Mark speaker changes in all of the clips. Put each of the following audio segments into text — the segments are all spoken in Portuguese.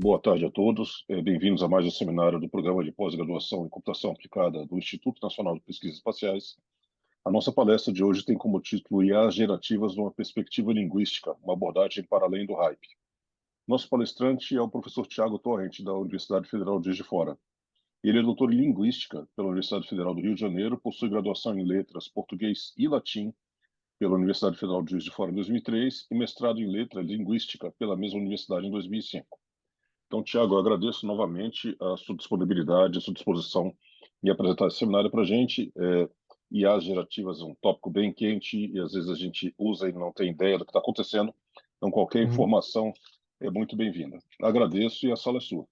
Speaker 1: Boa tarde a todos. Bem-vindos a mais um seminário do Programa de Pós-Graduação em Computação Aplicada do Instituto Nacional de Pesquisas Espaciais. A nossa palestra de hoje tem como título IAs Gerativas numa Perspectiva Linguística, uma abordagem para além do hype. Nosso palestrante é o professor Tiago Torrent, da Universidade Federal de Juiz de Fora. Ele é doutor em Linguística pela Universidade Federal do Rio de Janeiro, possui graduação em Letras, Português e Latim pela Universidade Federal de Juiz de Fora em 2003 e mestrado em Letras e Linguística pela mesma universidade em 2005. Então, Tiago, eu agradeço novamente a sua disponibilidade, a sua disposição em apresentar esse seminário para a gente. IAs gerativas é um tópico bem quente e às vezes a gente usa e não tem ideia do que está acontecendo. Então, qualquer
Speaker 2: Uhum.
Speaker 1: informação é muito bem-vinda. Agradeço e a sala é sua.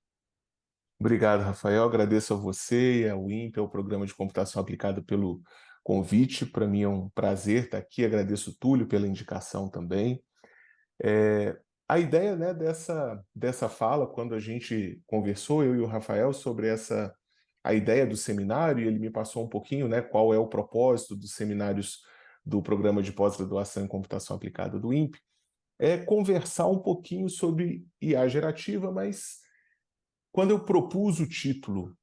Speaker 2: Obrigado, Rafael. Agradeço a você e ao INPE, ao Programa de Computação Aplicada, pelo convite. Para mim é um prazer estar aqui. Agradeço o Túlio pela indicação também. A ideia, né, dessa fala, quando a gente conversou, eu e o Rafael, sobre a ideia do seminário, e ele me passou um pouquinho, né, qual é o propósito dos seminários do Programa de Pós-Graduação em Computação Aplicada do INPE, é conversar um pouquinho sobre IA gerativa, mas quando eu propus o título,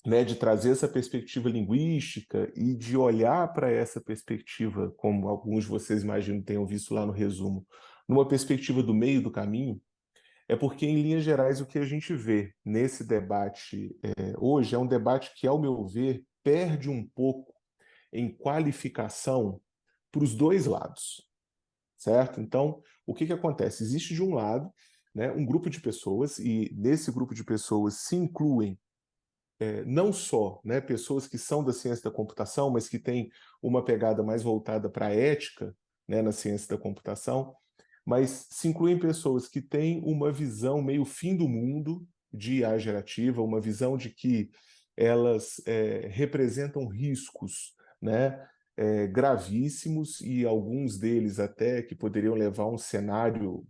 Speaker 2: né, de trazer essa perspectiva linguística e de olhar para essa perspectiva, como alguns de vocês imagino tenham visto lá no resumo, numa perspectiva do meio do caminho, é porque, em linhas gerais, o que a gente vê nesse debate hoje é um debate que, ao meu ver, perde um pouco em qualificação para os dois lados, certo? Então, o que acontece? Existe, de um lado, né, um grupo de pessoas, e nesse grupo de pessoas se incluem não só, né, pessoas que são da ciência da computação, mas que têm uma pegada mais voltada para a ética, né, na ciência da computação, mas se incluem pessoas que têm uma visão meio fim do mundo de IA gerativa, uma visão de que elas representam riscos, né, gravíssimos, e alguns deles até que poderiam levar a um cenário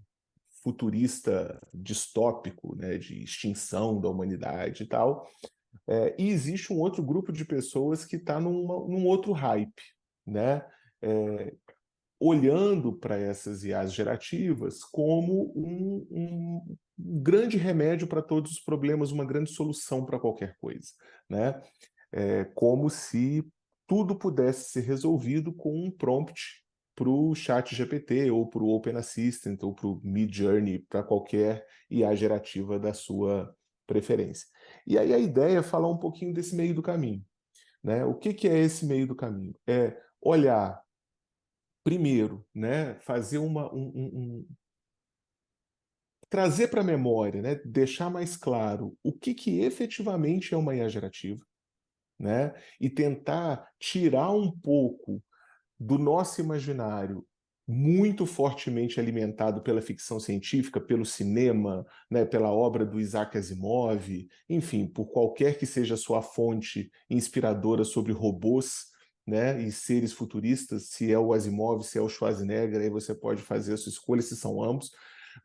Speaker 2: futurista distópico, né, de extinção da humanidade e tal. E existe um outro grupo de pessoas que está num outro hype, né? É, olhando para essas IAs gerativas como um grande remédio para todos os problemas, uma grande solução para qualquer coisa, né? Como se tudo pudesse ser resolvido com um prompt para o chat GPT, ou para o Open Assistant, ou para o Midjourney, para qualquer IA gerativa da sua preferência. E aí a ideia é falar um pouquinho desse meio do caminho, né? O que é esse meio do caminho? É olhar primeiro, né, fazer trazer para a memória, né, deixar mais claro o que efetivamente é uma IA gerativa, né, e tentar tirar um pouco do nosso imaginário, muito fortemente alimentado pela ficção científica, pelo cinema, né, pela obra do Isaac Asimov, enfim, por qualquer que seja a sua fonte inspiradora sobre robôs, né, e seres futuristas, se é o Asimov, se é o Schwarzenegger, aí você pode fazer a sua escolha, se são ambos.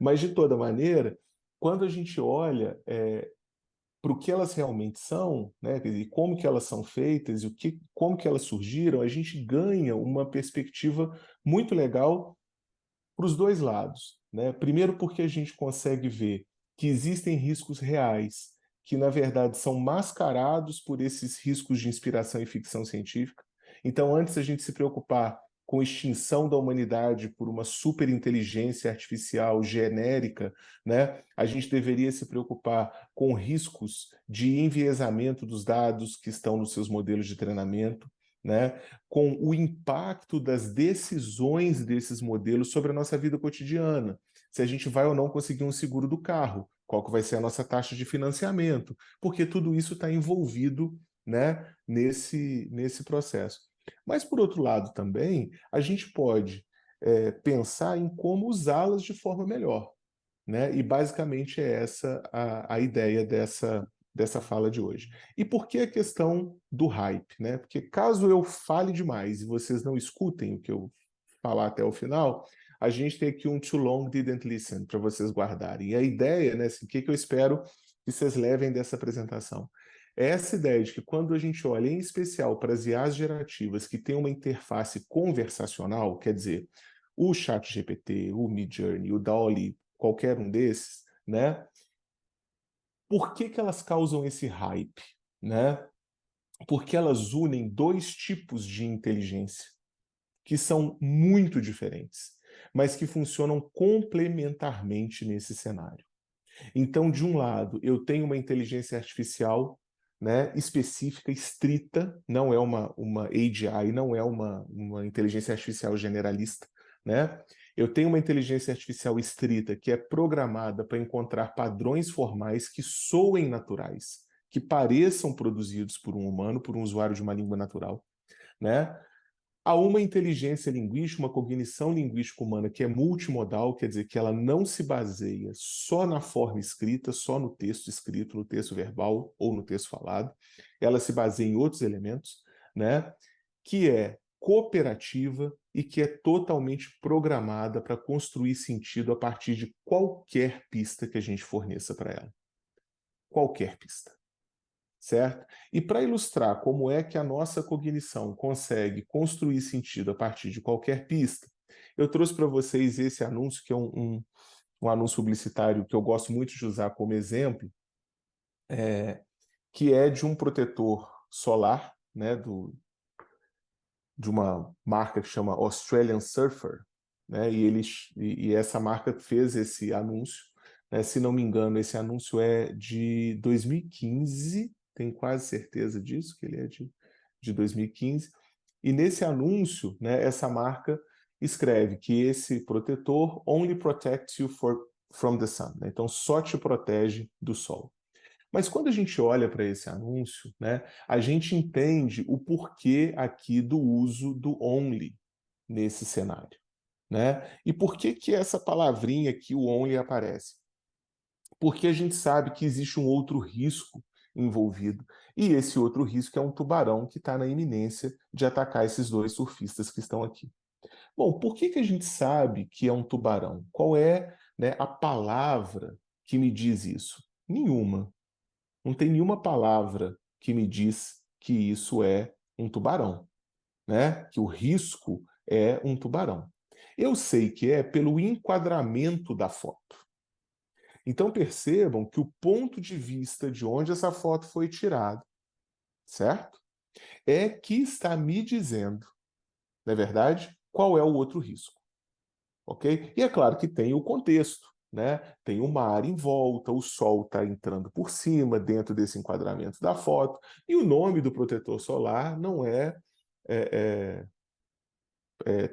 Speaker 2: Mas, de toda maneira, quando a gente olha para o que elas realmente são, né, e como que elas são feitas e como que elas surgiram, a gente ganha uma perspectiva muito legal para os dois lados, né? Primeiro, porque a gente consegue ver que existem riscos reais que, na verdade, são mascarados por esses riscos de inspiração e ficção científica. Então, antes a gente se preocupar com extinção da humanidade por uma superinteligência artificial genérica, né? A gente deveria se preocupar com riscos de enviesamento dos dados que estão nos seus modelos de treinamento, né? Com o impacto das decisões desses modelos sobre a nossa vida cotidiana. Se a gente vai ou não conseguir um seguro do carro, qual que vai ser a nossa taxa de financiamento, porque tudo isso está envolvido, né, nesse processo. Mas, por outro lado, também, a gente pode pensar em como usá-las de forma melhor, né? E basicamente é essa a ideia dessa fala de hoje. E por que a questão do hype, né? Porque caso eu fale demais e vocês não escutem o que eu falar até o final, a gente tem aqui um too long didn't listen para vocês guardarem. E a ideia, né, assim, o que eu espero que vocês levem dessa apresentação? É essa ideia de que quando a gente olha em especial para as IAs gerativas que têm uma interface conversacional, quer dizer, o ChatGPT, o Midjourney, o DALL-E, qualquer um desses, né? Por que que elas causam esse hype, né? Porque elas unem dois tipos de inteligência que são muito diferentes, mas que funcionam complementarmente nesse cenário. Então, de um lado, eu tenho uma inteligência artificial, né, específica, estrita, não é uma AGI, não é uma inteligência artificial generalista, né? Eu tenho uma inteligência artificial estrita que é programada para encontrar padrões formais que soem naturais, que pareçam produzidos por um humano, por um usuário de uma língua natural, né? Há uma inteligência linguística, uma cognição linguística humana que é multimodal, quer dizer que ela não se baseia só na forma escrita, só no texto escrito, no texto verbal ou no texto falado. Ela se baseia em outros elementos, né? Que é cooperativa e que é totalmente programada para construir sentido a partir de qualquer pista que a gente forneça para ela. Qualquer pista. Certo? E para ilustrar como é que a nossa cognição consegue construir sentido a partir de qualquer pista, eu trouxe para vocês esse anúncio, que é um anúncio publicitário que eu gosto muito de usar como exemplo, que é de um protetor solar, né, de uma marca que chama Australian Surfer, né, e essa marca fez esse anúncio, né, se não me engano, esse anúncio é de 2015, tenho quase certeza disso, que ele é de 2015, e nesse anúncio, né, essa marca escreve que esse protetor only protects you from the sun, né, então só te protege do sol. Mas quando a gente olha para esse anúncio, né, a gente entende o porquê aqui do uso do only nesse cenário, né? E por que que essa palavrinha aqui, o only, aparece? Porque a gente sabe que existe um outro risco envolvido, e esse outro risco é um tubarão que está na iminência de atacar esses dois surfistas que estão aqui. Bom, por que que a gente sabe que é um tubarão? Qual é, né, a palavra que me diz isso? Nenhuma. Não tem nenhuma palavra que me diz que isso é um tubarão, né? Que o risco é um tubarão. Eu sei que é pelo enquadramento da foto. Então percebam que o ponto de vista de onde essa foto foi tirada, certo? É que está me dizendo, não é verdade, qual é o outro risco, ok? E é claro que tem o contexto, né? Tem o mar em volta, o sol está entrando por cima, dentro desse enquadramento da foto, e o nome do protetor solar não é,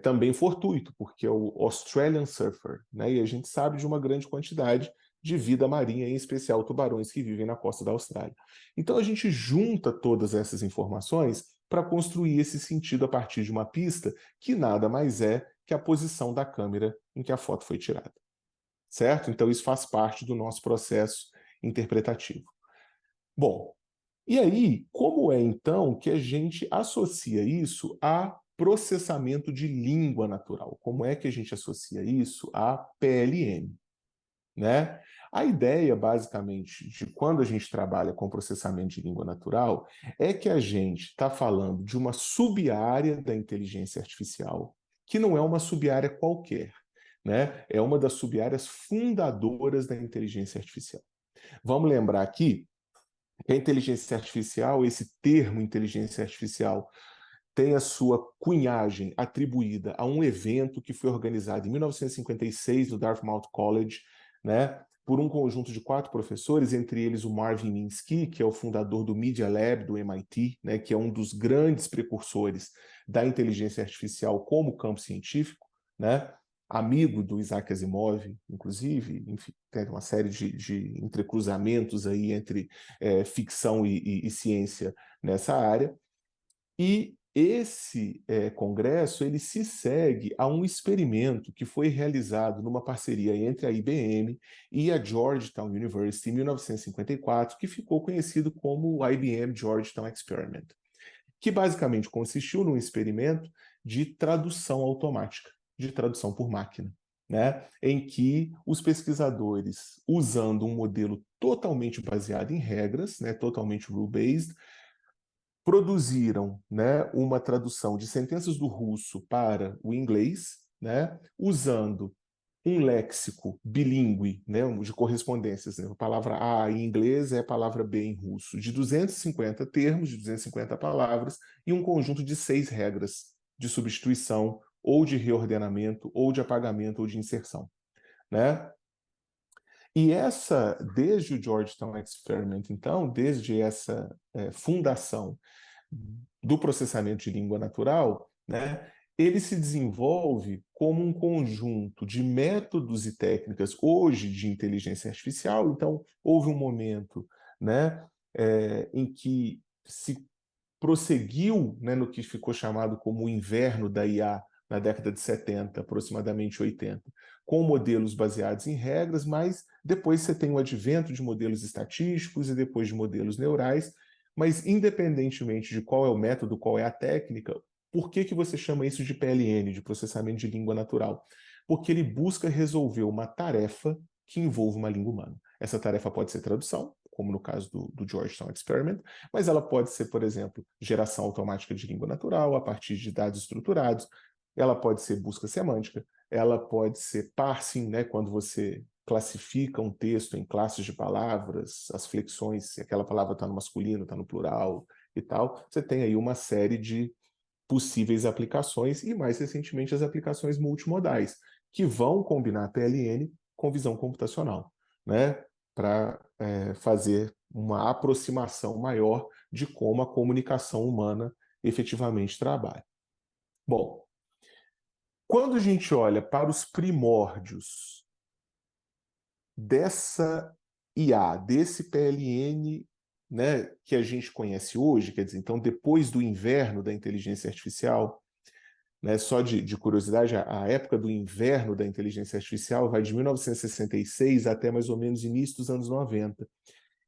Speaker 2: também fortuito, porque é o Australian Surfer, né? E a gente sabe de uma grande quantidade de vida marinha, em especial tubarões que vivem na costa da Austrália. Então a gente junta todas essas informações para construir esse sentido a partir de uma pista que nada mais é que a posição da câmera em que a foto foi tirada. Certo? Então isso faz parte do nosso processo interpretativo. Bom, e aí, como é então que a gente associa isso a processamento de língua natural? Como é que a gente associa isso a PLM, né? A ideia, basicamente, de quando a gente trabalha com processamento de língua natural é que a gente está falando de uma sub-área da inteligência artificial, que não é uma sub-área qualquer, né? É uma das sub-áreas fundadoras da inteligência artificial. Vamos lembrar aqui que a inteligência artificial, esse termo inteligência artificial, tem a sua cunhagem atribuída a um evento que foi organizado em 1956 no Dartmouth College, né, por um conjunto de 4 professores, entre eles o Marvin Minsky, que é o fundador do Media Lab do MIT, né, que é um dos grandes precursores da inteligência artificial como campo científico, né, amigo do Isaac Asimov, inclusive, enfim, tem uma série de entrecruzamentos aí entre ficção e ciência nessa área. E esse congresso ele se segue a um experimento que foi realizado numa parceria entre a IBM e a Georgetown University em 1954, que ficou conhecido como o IBM Georgetown Experiment, que basicamente consistiu num experimento de tradução automática, de tradução por máquina, né? Em que os pesquisadores, usando um modelo totalmente baseado em regras, né, totalmente rule-based, produziram, né, uma tradução de sentenças do russo para o inglês, né, usando um léxico bilíngue, né, de correspondências, né? A palavra A em inglês é a palavra B em russo, de 250 termos, de 250 palavras, e um conjunto de 6 regras de substituição, ou de reordenamento, ou de apagamento, ou de inserção, né? E desde o Georgetown Experiment, então, desde essa fundação do processamento de língua natural, né, ele se desenvolve como um conjunto de métodos e técnicas, hoje, de inteligência artificial. Então, houve um momento, né, em que se prosseguiu, né, no que ficou chamado como o inverno da IA, na década de 70, aproximadamente 80, com modelos baseados em regras, mas depois você tem o advento de modelos estatísticos e depois de modelos neurais. Mas independentemente de qual é o método, qual é a técnica, por que você chama isso de PLN, de processamento de língua natural? Porque ele busca resolver uma tarefa que envolve uma língua humana. Essa tarefa pode ser tradução, como no caso do Georgetown Experiment, mas ela pode ser, por exemplo, geração automática de língua natural a partir de dados estruturados, ela pode ser busca semântica, ela pode ser parsing, né, quando você classifica um texto em classes de palavras, as flexões, se aquela palavra está no masculino, está no plural e tal. Você tem aí uma série de possíveis aplicações e, mais recentemente, as aplicações multimodais, que vão combinar PLN com visão computacional, né, para fazer uma aproximação maior de como a comunicação humana efetivamente trabalha. Bom, quando a gente olha para os primórdios dessa IA, desse PLN, né, que a gente conhece hoje, quer dizer, então depois do inverno da inteligência artificial, né, só de curiosidade, a época do inverno da inteligência artificial vai de 1966 até mais ou menos início dos anos 90.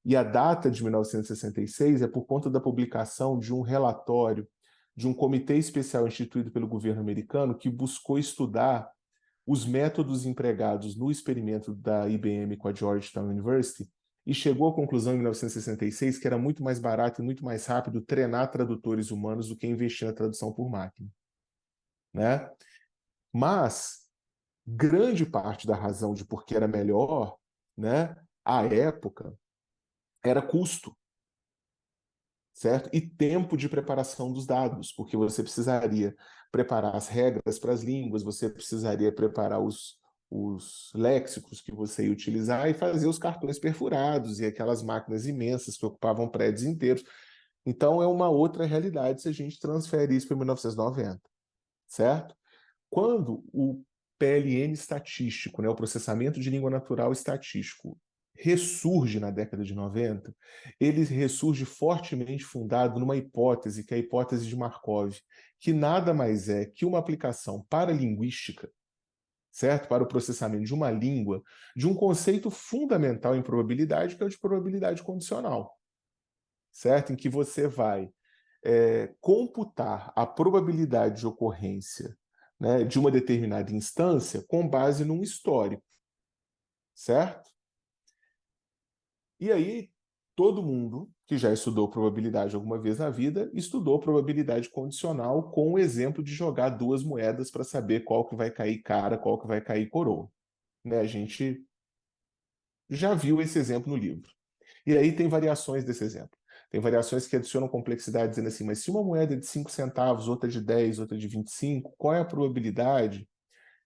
Speaker 2: E a data de 1966 é por conta da publicação de um relatório de um comitê especial instituído pelo governo americano que buscou estudar os métodos empregados no experimento da IBM com a Georgetown University e chegou à conclusão em 1966 que era muito mais barato e muito mais rápido treinar tradutores humanos do que investir na tradução por máquina, né? Mas grande parte da razão de por que era melhor, né, à época, era custo, certo? E tempo de preparação dos dados, porque você precisaria preparar as regras para as línguas, você precisaria preparar os léxicos que você ia utilizar e fazer os cartões perfurados e aquelas máquinas imensas que ocupavam prédios inteiros. Então é uma outra realidade se a gente transfere isso para 1990, certo? Quando o PLN estatístico, né, o processamento de língua natural estatístico, ressurge na década de 90, ele ressurge fortemente fundado numa hipótese, que é a hipótese de Markov, que nada mais é que uma aplicação paralinguística, certo? Para o processamento de uma língua, de um conceito fundamental em probabilidade, que é o de probabilidade condicional, certo? Em que você vai computar a probabilidade de ocorrência, né, de uma determinada instância com base num histórico, certo? E aí, todo mundo que já estudou probabilidade alguma vez na vida, estudou probabilidade condicional com o exemplo de jogar duas moedas para saber qual que vai cair cara, qual que vai cair coroa. Né? A gente já viu esse exemplo no livro. E aí tem variações desse exemplo. Tem variações que adicionam complexidade, dizendo assim, mas se uma moeda é de 5 centavos, outra de 10, outra de 25, qual é a probabilidade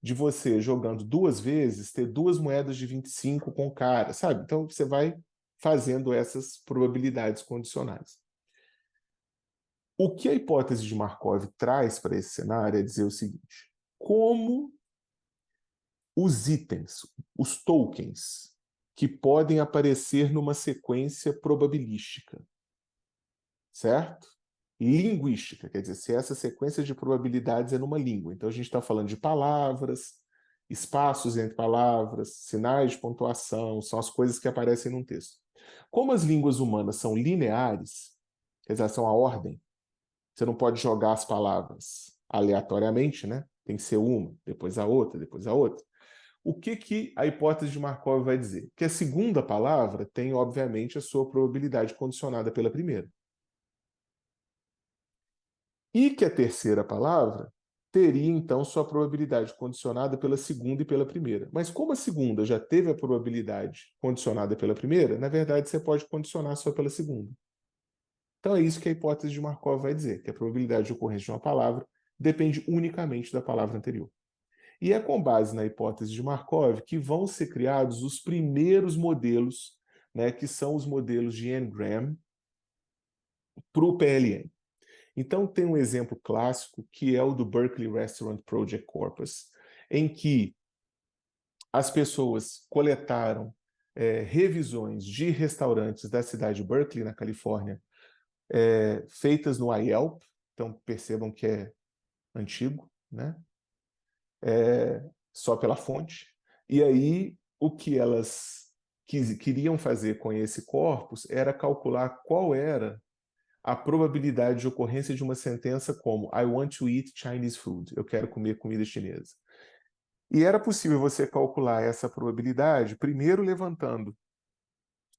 Speaker 2: de você, jogando duas vezes, ter duas moedas de 25 com cara, sabe? Então você vai fazendo essas probabilidades condicionais. O que a hipótese de Markov traz para esse cenário é dizer o seguinte: como os itens, os tokens, que podem aparecer numa sequência probabilística, certo? Linguística, quer dizer, se essa sequência de probabilidades é numa língua. Então a gente está falando de palavras, espaços entre palavras, sinais de pontuação, são as coisas que aparecem num texto. Como as línguas humanas são lineares, quer dizer, são a ordem, você não pode jogar as palavras aleatoriamente, né? Tem que ser uma, depois a outra, depois a outra. O que a hipótese de Markov vai dizer? Que a segunda palavra tem, obviamente, a sua probabilidade condicionada pela primeira. E que a terceira palavra teria, então, sua probabilidade condicionada pela segunda e pela primeira. Mas como a segunda já teve a probabilidade condicionada pela primeira, na verdade, você pode condicionar só pela segunda. Então, é isso que a hipótese de Markov vai dizer, que a probabilidade de ocorrência de uma palavra depende unicamente da palavra anterior. E é com base na hipótese de Markov que vão ser criados os primeiros modelos, né, que são os modelos de N-gram para o PLN. Então, tem um exemplo clássico, que é o do Berkeley Restaurant Project Corpus, em que as pessoas coletaram revisões de restaurantes da cidade de Berkeley, na Califórnia, feitas no Yelp, então percebam que é antigo, né? Só pela fonte. E aí, o que elas queriam fazer com esse corpus era calcular qual era a probabilidade de ocorrência de uma sentença como I want to eat Chinese food, eu quero comer comida chinesa. E era possível você calcular essa probabilidade primeiro levantando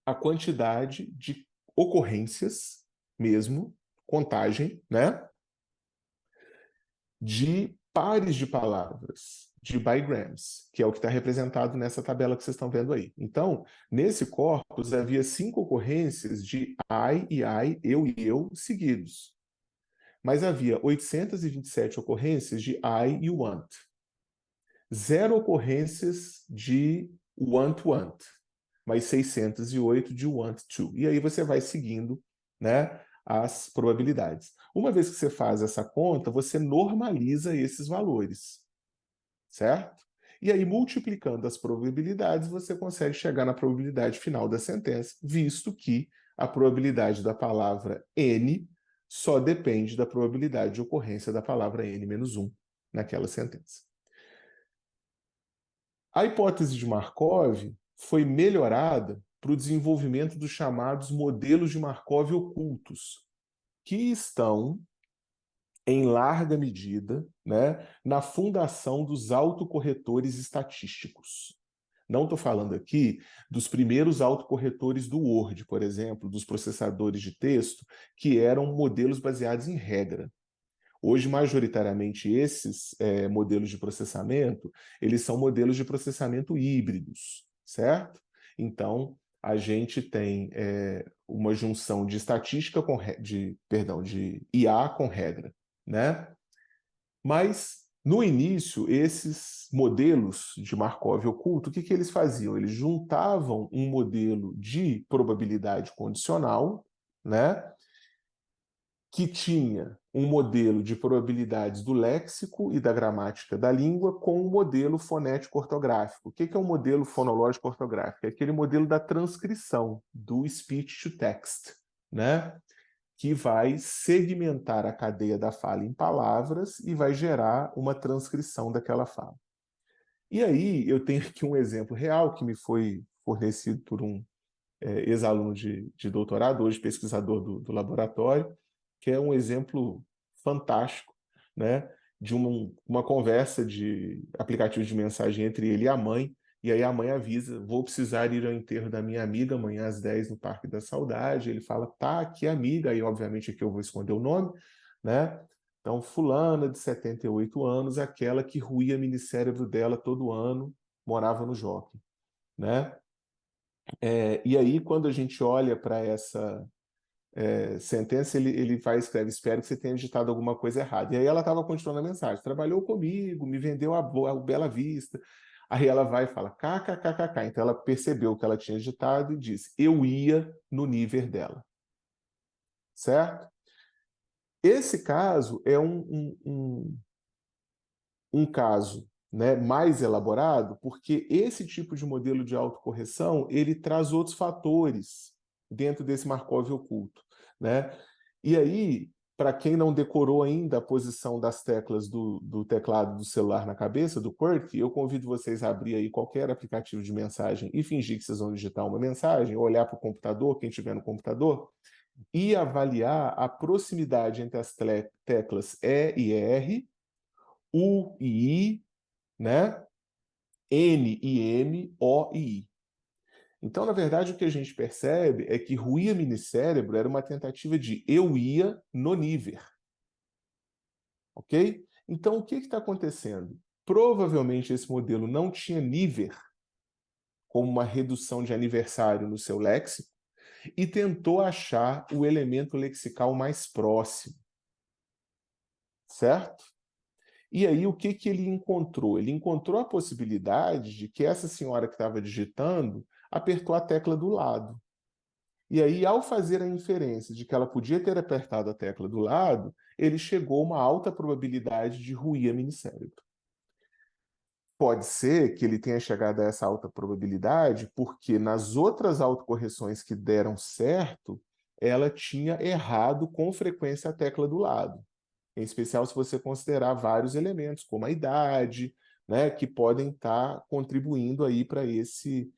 Speaker 2: a quantidade de ocorrências mesmo, contagem, né, de pares de palavras, de bigrams, que é o que está representado nessa tabela que vocês estão vendo aí. Então, nesse corpus havia 5 ocorrências de I e I, eu e eu, seguidos. Mas havia 827 ocorrências de I e want. 0 ocorrências de want, mas 608 de want to. E aí você vai seguindo, né, as probabilidades. Uma vez que você faz essa conta, você normaliza esses valores, certo? E aí, multiplicando as probabilidades, você consegue chegar na probabilidade final da sentença, visto que a probabilidade da palavra N só depende da probabilidade de ocorrência da palavra N-1 naquela sentença. A hipótese de Markov foi melhorada para o desenvolvimento dos chamados modelos de Markov ocultos, que estão, em larga medida, né, na fundação dos autocorretores estatísticos. Não estou falando aqui dos primeiros autocorretores do Word, por exemplo, dos processadores de texto, que eram modelos baseados em regra. Hoje, majoritariamente, esses modelos de processamento, eles são modelos de processamento híbridos, certo? Então, a gente tem uma junção de estatística de IA com regra, né? Mas, no início, esses modelos de Markov oculto, o que eles faziam? Eles juntavam um modelo de probabilidade condicional, né, que tinha um modelo de probabilidades do léxico e da gramática da língua com um modelo fonético-ortográfico. O que é um modelo fonológico-ortográfico? É aquele modelo da transcrição, do speech to text, né? Que vai segmentar a cadeia da fala em palavras e vai gerar uma transcrição daquela fala. E aí eu tenho aqui um exemplo real que me foi fornecido por um ex-aluno de doutorado, hoje pesquisador do laboratório, que é um exemplo fantástico, né, de uma conversa de aplicativo de mensagem entre ele e a mãe, e aí a mãe avisa, vou precisar ir ao enterro da minha amiga amanhã às 10 no Parque da Saudade. Ele fala, tá, aqui amiga, aí obviamente aqui eu vou esconder o nome, né? Então, fulana de 78 anos, aquela que ruía minicérebro dela todo ano, morava no Jockey, né? E aí, quando a gente olha para essa sentença, ele vai e escreve, espero que você tenha digitado alguma coisa errada. E aí ela estava continuando a mensagem, trabalhou comigo, me vendeu a Bela Vista. Aí ela vai e fala, kkkk. Então ela percebeu que ela tinha digitado e disse, eu ia no nível dela. Certo? Esse caso é um caso, né, mais elaborado, porque esse tipo de modelo de autocorreção ele traz outros fatores dentro desse Markov oculto, né? E aí, para quem não decorou ainda a posição das teclas do teclado do celular na cabeça, do QWERTY, eu convido vocês a abrir aí qualquer aplicativo de mensagem e fingir que vocês vão digitar uma mensagem, olhar para o computador, quem estiver no computador, e avaliar a proximidade entre as teclas E e R, U e I, né? N e M, O e I. Então, na verdade, o que a gente percebe é que ruía minicérebro era uma tentativa de eu ia no nível. Ok? Então, o que está acontecendo? Provavelmente esse modelo não tinha nível como uma redução de aniversário no seu léxico e tentou achar o elemento lexical mais próximo, certo? E aí, o que ele encontrou? Ele encontrou a possibilidade de que essa senhora que estava digitando apertou a tecla do lado. E aí, ao fazer a inferência de que ela podia ter apertado a tecla do lado, ele chegou a uma alta probabilidade de ruir a minicérebro. Pode ser que ele tenha chegado a essa alta probabilidade porque nas outras autocorreções que deram certo, ela tinha errado com frequência a tecla do lado. Em especial se você considerar vários elementos, como a idade, né, que podem estar contribuindo aí para esse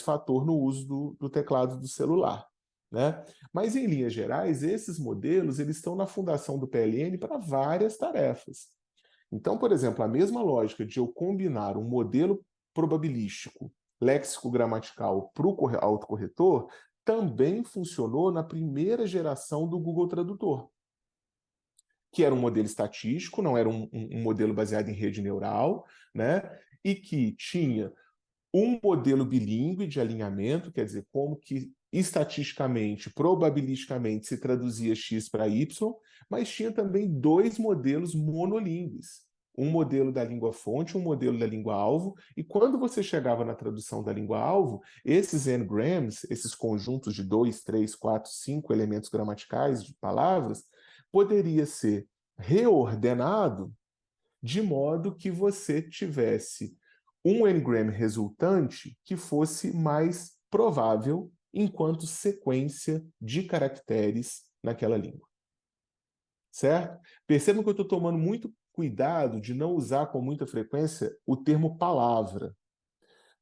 Speaker 2: fator no uso do teclado do celular. Né? Mas, em linhas gerais, esses modelos eles estão na fundação do PLN para várias tarefas. Então, por exemplo, a mesma lógica de eu combinar um modelo probabilístico léxico-gramatical para o autocorretor também funcionou na primeira geração do Google Tradutor, que era um modelo estatístico, não era um modelo baseado em rede neural, né? E que tinha um modelo bilíngue de alinhamento, quer dizer, como que estatisticamente, probabilisticamente se traduzia X para Y, mas tinha também dois modelos monolíngues. Um modelo da língua-fonte, um modelo da língua-alvo, e quando você chegava na tradução da língua-alvo, esses n-grams, esses conjuntos de 2, 3, 4, 5 elementos gramaticais de palavras, poderia ser reordenado de modo que você tivesse um n-gram resultante que fosse mais provável enquanto sequência de caracteres naquela língua. Certo? Percebam que eu estou tomando muito cuidado de não usar com muita frequência o termo palavra.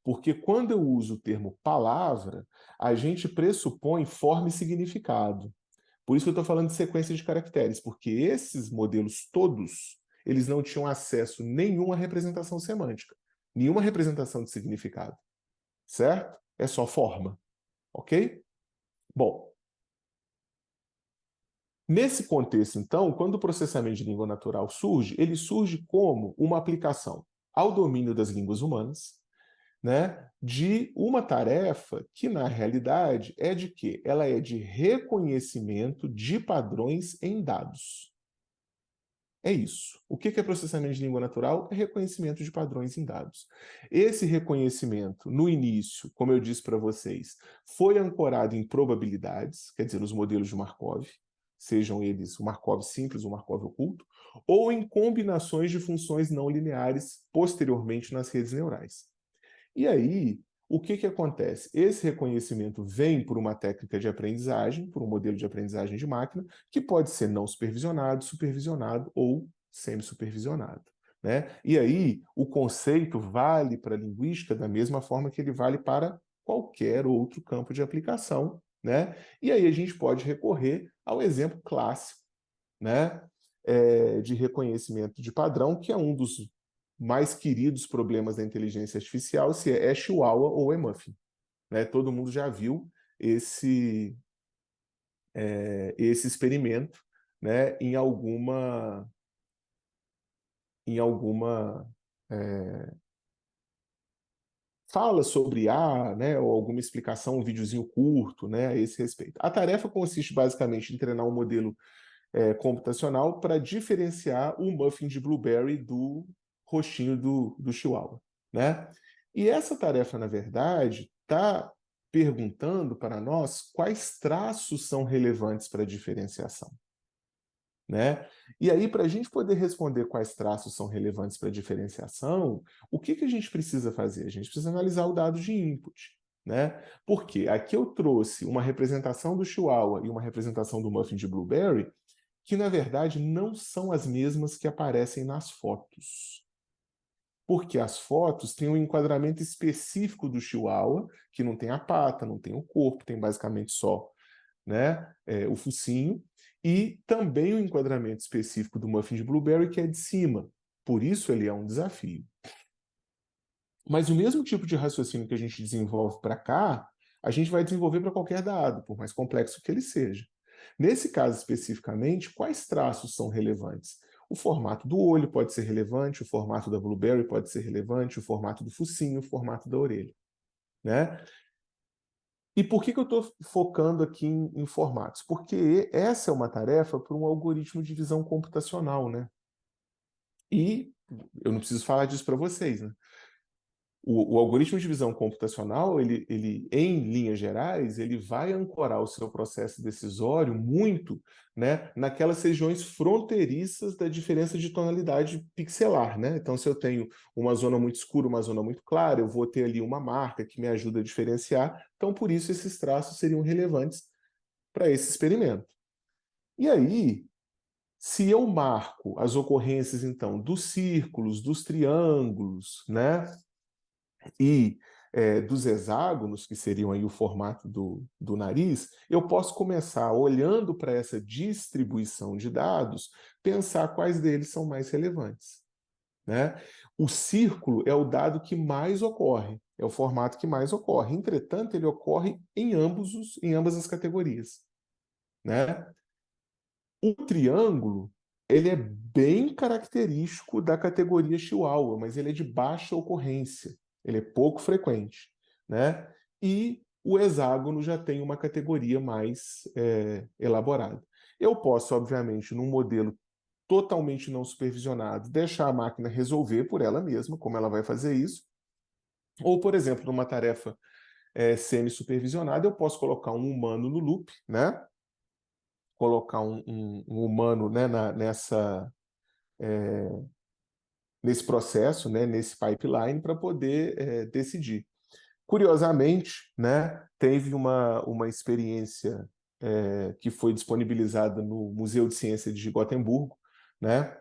Speaker 2: Porque quando eu uso o termo palavra, a gente pressupõe forma e significado. Por isso que eu estou falando de sequência de caracteres, porque esses modelos todos, eles não tinham acesso nenhum à representação semântica, nenhuma representação de significado, certo? É só forma, ok? Bom, nesse contexto, então, quando o processamento de língua natural surge, ele surge como uma aplicação ao domínio das línguas humanas, né, de uma tarefa que, na realidade, é de quê? Ela é de reconhecimento de padrões em dados. É isso. O que é processamento de língua natural? É reconhecimento de padrões em dados. Esse reconhecimento, no início, como eu disse para vocês, foi ancorado em probabilidades, quer dizer, nos modelos de Markov, sejam eles o Markov simples ou o Markov oculto, ou em combinações de funções não lineares posteriormente nas redes neurais. E aí, o que acontece? Esse reconhecimento vem por uma técnica de aprendizagem, por um modelo de aprendizagem de máquina, que pode ser não supervisionado, supervisionado ou semi-supervisionado. Né? E aí, o conceito vale para a linguística da mesma forma que ele vale para qualquer outro campo de aplicação. Né? E aí a gente pode recorrer ao exemplo clássico, né? De reconhecimento de padrão, que é um dos mais queridos problemas da inteligência artificial, se é Chihuahua ou é Muffin. Né? Todo mundo já viu esse experimento, né, em alguma fala sobre IA, né, ou alguma explicação, um videozinho curto, né, a esse respeito. A tarefa consiste basicamente em treinar um modelo computacional para diferenciar o muffin de blueberry do rostinho do Chihuahua, né? E essa tarefa, na verdade, está perguntando para nós quais traços são relevantes para a diferenciação, né? E aí, para a gente poder responder quais traços são relevantes para a diferenciação, o que a gente precisa fazer? A gente precisa analisar o dado de input, né? Porque aqui eu trouxe uma representação do Chihuahua e uma representação do muffin de blueberry, que na verdade não são as mesmas que aparecem nas fotos. Porque as fotos têm um enquadramento específico do Chihuahua, que não tem a pata, não tem o corpo, tem basicamente só, né, o focinho, e também o enquadramento específico do muffin de blueberry, que é de cima. Por isso ele é um desafio. Mas o mesmo tipo de raciocínio que a gente desenvolve para cá, a gente vai desenvolver para qualquer dado, por mais complexo que ele seja. Nesse caso especificamente, quais traços são relevantes? O formato do olho pode ser relevante, o formato da Blueberry pode ser relevante, o formato do focinho, o formato da orelha, né? E por que eu estou focando aqui em formatos? Porque essa é uma tarefa para um algoritmo de visão computacional, né? E eu não preciso falar disso para vocês, né? O algoritmo de visão computacional, em linhas gerais, ele vai ancorar o seu processo decisório muito, né, naquelas regiões fronteiriças da diferença de tonalidade pixelar, né? Então, se eu tenho uma zona muito escura, uma zona muito clara, eu vou ter ali uma marca que me ajuda a diferenciar. Então, por isso, esses traços seriam relevantes para esse experimento. E aí, se eu marco as ocorrências, então, dos círculos, dos triângulos, né, e dos hexágonos, que seriam aí o formato do nariz, eu posso começar, olhando para essa distribuição de dados, pensar quais deles são mais relevantes, né? O círculo é o dado que mais ocorre, é o formato que mais ocorre. Entretanto, ele ocorre em ambas as categorias, né? O triângulo, ele é bem característico da categoria Chihuahua, mas ele é de baixa ocorrência, ele é pouco frequente, né? E o hexágono já tem uma categoria mais elaborada. Eu posso, obviamente, num modelo totalmente não supervisionado, deixar a máquina resolver por ela mesma, como ela vai fazer isso, ou, por exemplo, numa tarefa semi-supervisionada, eu posso colocar um humano no loop, né? Colocar um humano, né, nesse processo, né, nesse pipeline, para poder decidir. Curiosamente, né, teve uma experiência que foi disponibilizada no Museu de Ciência de Gotemburgo, né,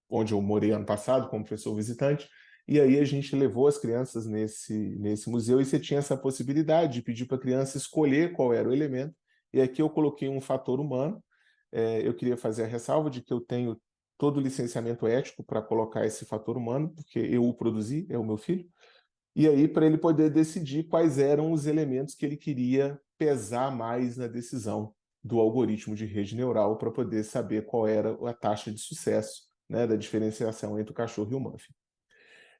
Speaker 2: onde eu morei ano passado como professor visitante, e aí a gente levou as crianças nesse museu e você tinha essa possibilidade de pedir para a criança escolher qual era o elemento, e aqui eu coloquei um fator humano. Eu queria fazer a ressalva de que eu tenho todo o licenciamento ético para colocar esse fator humano, porque eu o produzi, é o meu filho, e aí para ele poder decidir quais eram os elementos que ele queria pesar mais na decisão do algoritmo de rede neural para poder saber qual era a taxa de sucesso, né, da diferenciação entre o cachorro e o muffin.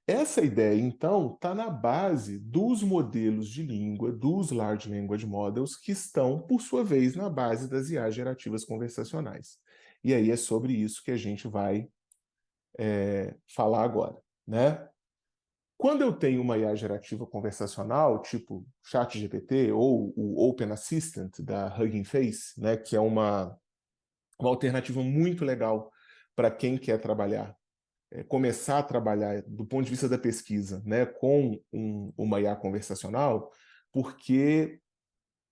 Speaker 2: Essa ideia, então, está na base dos modelos de língua, dos Large Language Models, que estão, por sua vez, na base das IA gerativas conversacionais. E aí é sobre isso que a gente vai falar agora, né? Quando eu tenho uma IA gerativa conversacional, tipo ChatGPT ou o Open Assistant da Hugging Face, né, que é uma alternativa muito legal para quem quer trabalhar começar a trabalhar do ponto de vista da pesquisa, né, com uma IA conversacional, porque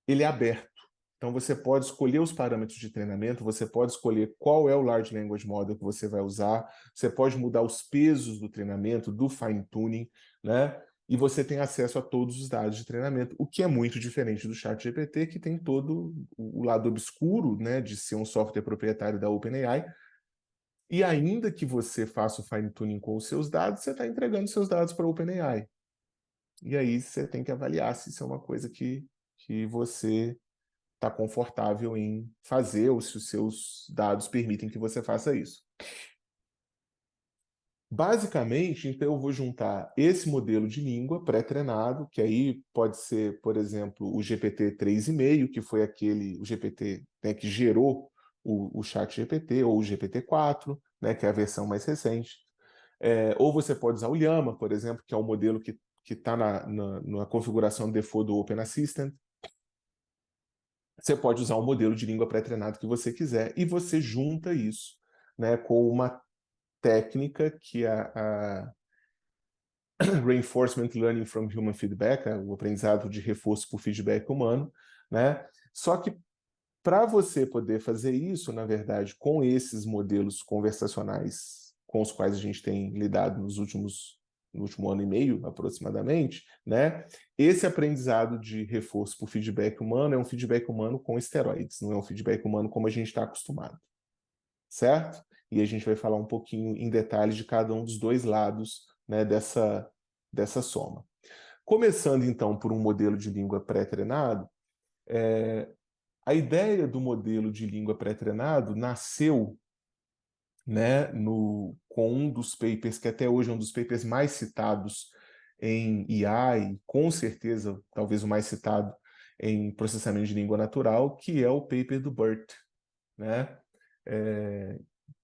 Speaker 2: ele é aberto. Então você pode escolher os parâmetros de treinamento, você pode escolher qual é o Large Language Model que você vai usar, você pode mudar os pesos do treinamento, do fine-tuning, né? E você tem acesso a todos os dados de treinamento, o que é muito diferente do ChatGPT, que tem todo o lado obscuro, né, de ser um software proprietário da OpenAI. E ainda que você faça o fine-tuning com os seus dados, você está entregando seus dados para a OpenAI. E aí você tem que avaliar se isso é uma coisa que você está confortável em fazer, ou se os seus dados permitem que você faça isso. Basicamente, então, eu vou juntar esse modelo de língua pré-treinado, que aí pode ser, por exemplo, o GPT 3,5, que foi o GPT, né, que gerou o ChatGPT, ou o GPT-4, né, que é a versão mais recente. Ou você pode usar o Llama, por exemplo, que é o modelo que está na configuração default do Open Assistant. Você pode usar o modelo de língua pré-treinado que você quiser, e você junta isso, né, com uma técnica que a Reinforcement Learning from Human Feedback, o aprendizado de reforço por feedback humano, né? Só que para você poder fazer isso, na verdade, com esses modelos conversacionais com os quais a gente tem lidado no último ano e meio, aproximadamente, né? Esse aprendizado de reforço por feedback humano é um feedback humano com esteroides, não é um feedback humano como a gente está acostumado, certo? E a gente vai falar um pouquinho em detalhes de cada um dos dois lados, né, dessa soma. Começando, então, por um modelo de língua pré-treinado, a ideia do modelo de língua pré-treinado nasceu né, com um dos papers que até hoje é um dos papers mais citados em IA e com certeza talvez o mais citado em processamento de língua natural, que é o paper do BERT, né,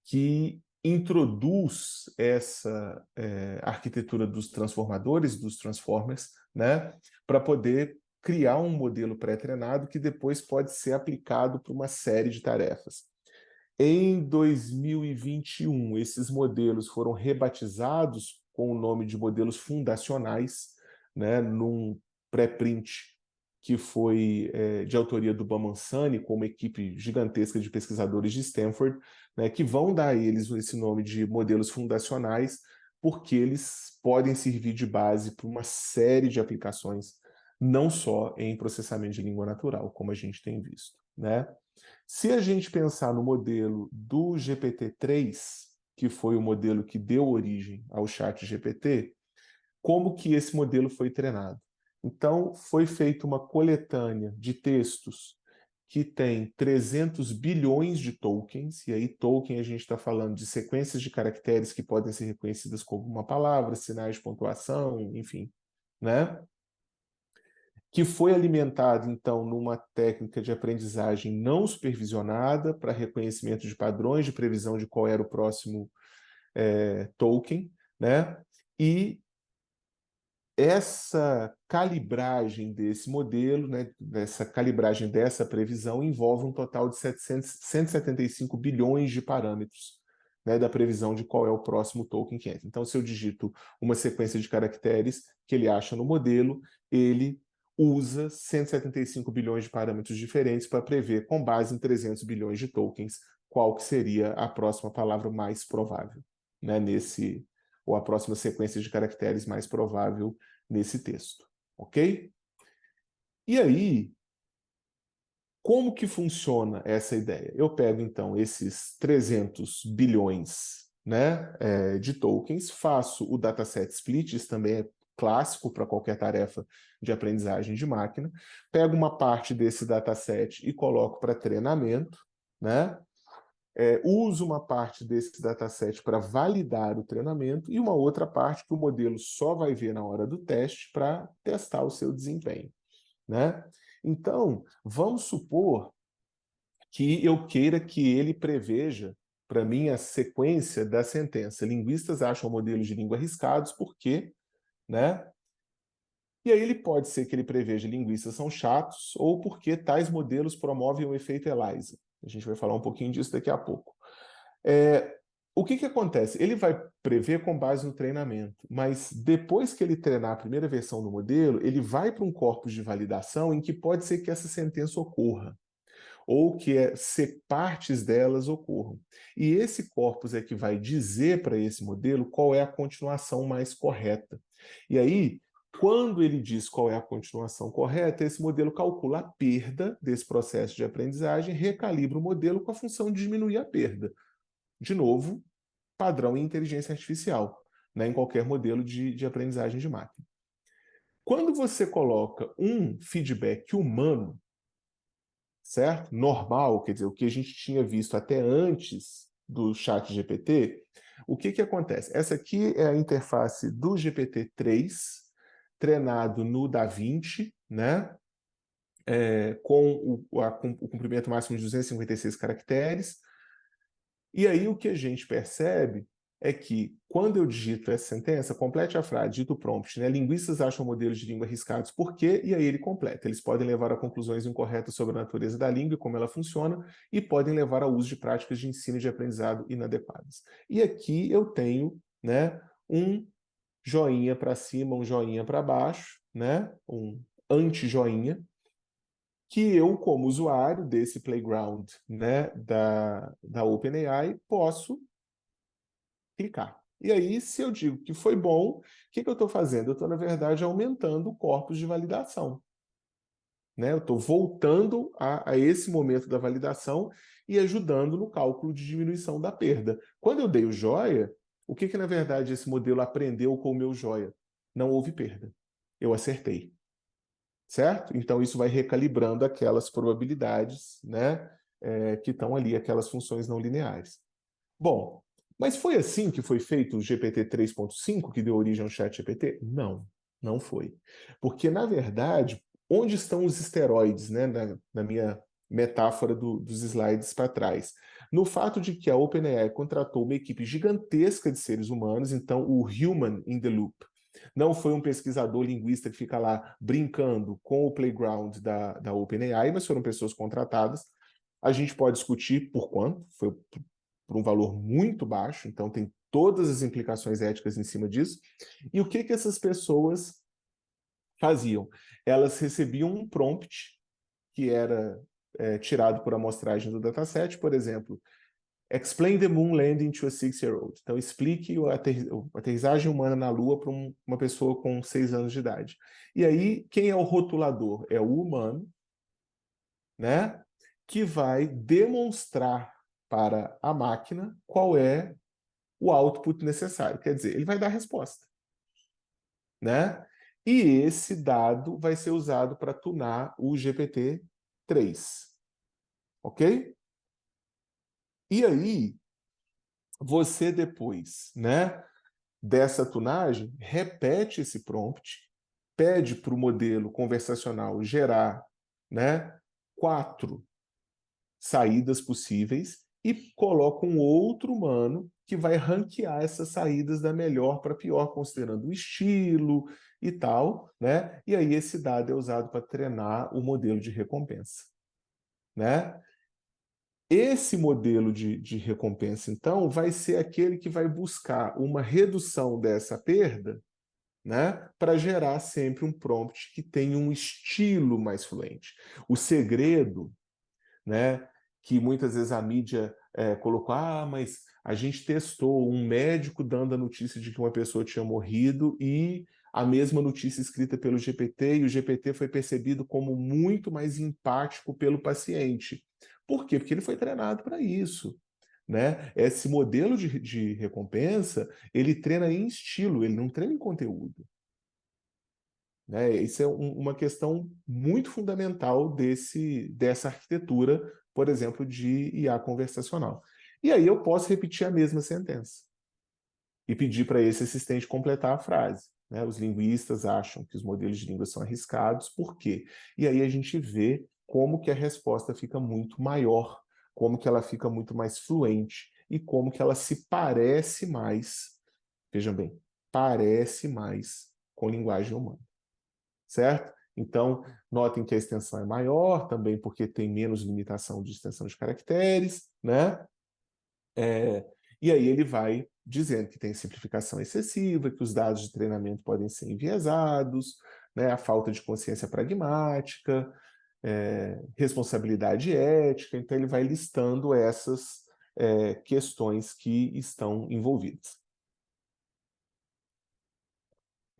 Speaker 2: que introduz essa arquitetura dos transformadores, dos transformers, né, para poder criar um modelo pré-treinado que depois pode ser aplicado para uma série de tarefas. Em 2021, esses modelos foram rebatizados com o nome de modelos fundacionais, né, num pré-print que foi de autoria do Bamansani, com uma equipe gigantesca de pesquisadores de Stanford, né, que vão dar a eles esse nome de modelos fundacionais, porque eles podem servir de base para uma série de aplicações, não só em processamento de língua natural, como a gente tem visto, né? Se a gente pensar no modelo do GPT-3, que foi o modelo que deu origem ao chat GPT, como que esse modelo foi treinado? Então, foi feita uma coletânea de textos que tem 300 bilhões de tokens, e aí token a gente está falando de sequências de caracteres que podem ser reconhecidas como uma palavra, sinais de pontuação, enfim, né? Que foi alimentado, então, numa técnica de aprendizagem não supervisionada para reconhecimento de padrões de previsão de qual era o próximo token, né? E essa calibragem desse modelo, né, essa calibragem dessa previsão, envolve um total de 175 bilhões de parâmetros, né, da previsão de qual é o próximo token que entra. Então, se eu digito uma sequência de caracteres que ele acha no modelo, ele usa 175 bilhões de parâmetros diferentes para prever, com base em 300 bilhões de tokens, qual que seria a próxima palavra mais provável, né, ou a próxima sequência de caracteres mais provável nesse texto, ok? E aí, como que funciona essa ideia? Eu pego, então, esses 300 bilhões, né, de tokens, faço o dataset split, isso também é clássico para qualquer tarefa de aprendizagem de máquina, pego uma parte desse dataset e coloco para treinamento, né? Uso uma parte desse dataset para validar o treinamento e uma outra parte que o modelo só vai ver na hora do teste para testar o seu desempenho, né? Então, vamos supor que eu queira que ele preveja para mim a sequência da sentença. Linguistas acham modelos de língua arriscados porque, né? E aí ele pode ser que ele preveja linguistas são chatos ou porque tais modelos promovem o efeito ELIZA. A gente vai falar um pouquinho disso daqui a pouco. O que acontece? Ele vai prever com base no treinamento, mas depois que ele treinar a primeira versão do modelo, ele vai para um corpus de validação em que pode ser que essa sentença ocorra, ou que partes delas ocorram. E esse corpus é que vai dizer para esse modelo qual é a continuação mais correta. E aí, quando ele diz qual é a continuação correta, esse modelo calcula a perda desse processo de aprendizagem, recalibra o modelo com a função de diminuir a perda. De novo, padrão em inteligência artificial, né, em qualquer modelo de aprendizagem de máquina. Quando você coloca um feedback humano, certo? Normal, quer dizer, o que a gente tinha visto até antes do chat GPT, o que acontece? Essa aqui é a interface do GPT-3, treinado no DaVinci, né? Com o comprimento máximo de 256 caracteres. E aí o que a gente percebe é que, quando eu digito essa sentença, complete a frase, dito o prompt, né? Linguistas acham modelos de língua arriscados por quê? E aí ele completa. Eles podem levar a conclusões incorretas sobre a natureza da língua e como ela funciona, e podem levar ao uso de práticas de ensino e de aprendizado inadequadas. E aqui eu tenho, né, um joinha para cima, um joinha para baixo, né, um anti-joinha, que eu, como usuário desse playground, né, da OpenAI, posso clicar. E aí, se eu digo que foi bom, o que eu estou fazendo? Eu estou, na verdade, aumentando o corpus de validação. Né? Eu estou voltando a esse momento da validação e ajudando no cálculo de diminuição da perda. Quando eu dei o joia, o que na verdade, esse modelo aprendeu com o meu joia? Não houve perda. Eu acertei. Certo? Então, isso vai recalibrando aquelas probabilidades, né, que estão ali, aquelas funções não lineares. Bom, Mas foi assim que foi feito o GPT 3.5, que deu origem ao ChatGPT? Não, não foi. Porque, na verdade, onde estão os esteroides, né, na minha metáfora dos slides para trás? No fato de que a OpenAI contratou uma equipe gigantesca de seres humanos, então o human in the loop. Não foi um pesquisador linguista que fica lá brincando com o playground da OpenAI, mas foram pessoas contratadas. A gente pode discutir por quanto, foi por um valor muito baixo, então tem todas as implicações éticas em cima disso. E o que essas pessoas faziam? Elas recebiam um prompt que era tirado por amostragem do dataset, por exemplo, explain the moon landing to a 6-year-old. Então, explique a aterrissagem humana na Lua para uma pessoa com 6 anos de idade. E aí, quem é o rotulador? É o humano, né? Que vai demonstrar para a máquina qual é o output necessário. Quer dizer, ele vai dar a resposta, né? E esse dado vai ser usado para tunar o GPT-3, ok? E aí, você depois, né, dessa tunagem, repete esse prompt, pede para o modelo conversacional gerar, né, 4 saídas possíveis e coloca um outro humano que vai ranquear essas saídas da melhor para pior, considerando o estilo e tal, né? E aí esse dado é usado para treinar o modelo de recompensa, né? Esse modelo de recompensa, então, vai ser aquele que vai buscar uma redução dessa perda, né, para gerar sempre um prompt que tenha um estilo mais fluente. O segredo, né, que muitas vezes a mídia colocou, mas a gente testou um médico dando a notícia de que uma pessoa tinha morrido e a mesma notícia escrita pelo GPT, e o GPT foi percebido como muito mais empático pelo paciente. Por quê? Porque ele foi treinado para isso. Né? Esse modelo de recompensa, ele treina em estilo, ele não treina em conteúdo. Né? Isso é uma questão muito fundamental dessa arquitetura, por exemplo, de IA conversacional. E aí eu posso repetir a mesma sentença e pedir para esse assistente completar a frase. Né? Os linguistas acham que os modelos de língua são arriscados, por quê? E aí a gente vê como que a resposta fica muito maior, como que ela fica muito mais fluente e como que ela se parece mais, vejam bem, parece mais com linguagem humana. Certo? Então, notem que a extensão é maior, também porque tem menos limitação de extensão de caracteres, né? E aí ele vai dizendo que tem simplificação excessiva, que os dados de treinamento podem ser enviesados, né? A falta de consciência pragmática, responsabilidade ética, então ele vai listando essas questões que estão envolvidas.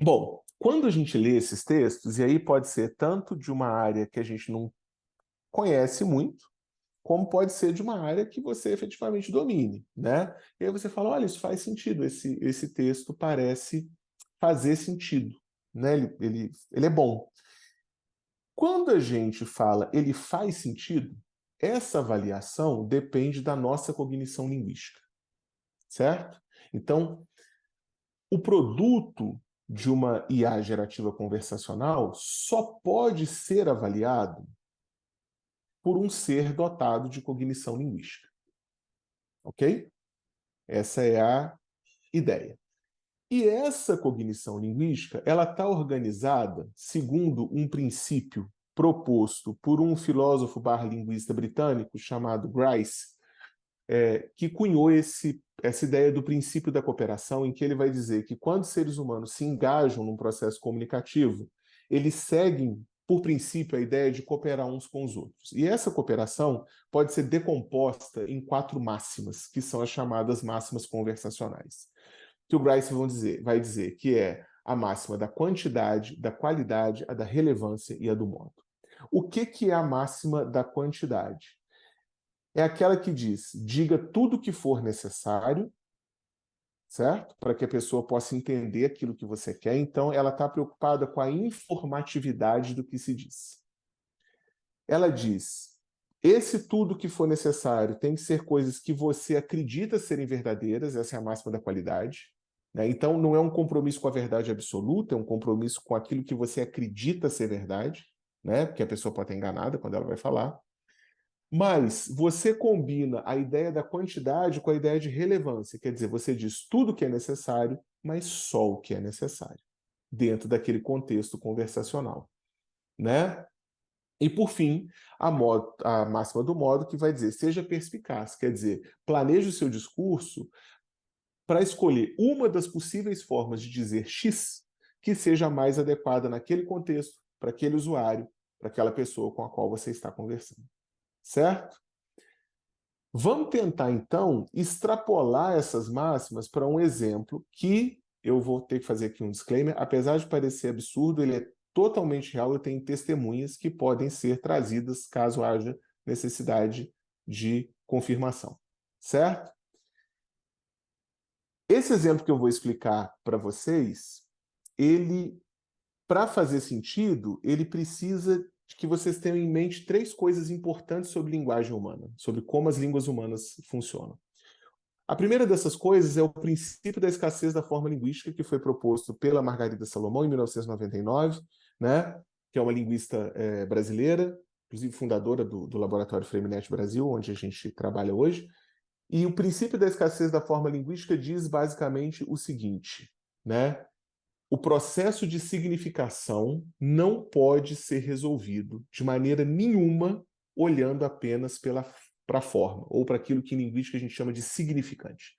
Speaker 2: Bom, quando a gente lê esses textos, e aí pode ser tanto de uma área que a gente não conhece muito, como pode ser de uma área que você efetivamente domine, né? E aí você fala, olha, isso faz sentido, esse texto parece fazer sentido, né? Ele é bom. Quando a gente fala ele faz sentido, essa avaliação depende da nossa cognição linguística, certo? Então, o produto de uma IA gerativa conversacional só pode ser avaliado por um ser dotado de cognição linguística. Ok? Essa é a ideia. E essa cognição linguística, ela está organizada segundo um princípio proposto por um filósofo barra linguista britânico chamado Grice, que cunhou essa ideia do princípio da cooperação, em que ele vai dizer que quando seres humanos se engajam num processo comunicativo, eles seguem, por princípio, a ideia de cooperar uns com os outros. E essa cooperação pode ser decomposta em 4 máximas, que são as chamadas máximas conversacionais. Que o Grice vai dizer que é a máxima da quantidade, da qualidade, a da relevância e a do modo. O que é a máxima da quantidade? É aquela que diz, diga tudo o que for necessário, certo? Para que a pessoa possa entender aquilo que você quer. Então, ela está preocupada com a informatividade do que se diz. Ela diz, Esse tudo que for necessário tem que ser coisas que você acredita serem verdadeiras, essa é a máxima da qualidade, né? Então, não é um compromisso com a verdade absoluta, é um compromisso com aquilo que você acredita ser verdade, né? Porque a pessoa pode estar enganada quando ela vai falar. Mas você combina a ideia da quantidade com a ideia de relevância, quer dizer, você diz tudo o que é necessário, mas só o que é necessário, dentro daquele contexto conversacional, né? E, por fim, a máxima do modo que vai dizer, seja perspicaz, quer dizer, planeje o seu discurso para escolher uma das possíveis formas de dizer X que seja mais adequada naquele contexto, para aquele usuário, para aquela pessoa com a qual você está conversando. Certo? Vamos tentar, então, extrapolar essas máximas para um exemplo que eu vou ter que fazer aqui um disclaimer. Apesar de parecer absurdo, ele é totalmente real. Eu tenho testemunhas que podem ser trazidas caso haja necessidade de confirmação. Certo? Esse exemplo que eu vou explicar para vocês, para fazer sentido, ele precisa de que vocês tenham em mente 3 coisas importantes sobre linguagem humana, sobre como as línguas humanas funcionam. A primeira dessas coisas é o princípio da escassez da forma linguística, que foi proposto pela Margarida Salomão em 1999, né? Que é uma linguista brasileira, inclusive fundadora do Laboratório Freminet Brasil, onde a gente trabalha hoje. E o princípio da escassez da forma linguística diz basicamente o seguinte, né? O processo de significação não pode ser resolvido de maneira nenhuma olhando apenas para a forma, ou para aquilo que em linguística a gente chama de significante.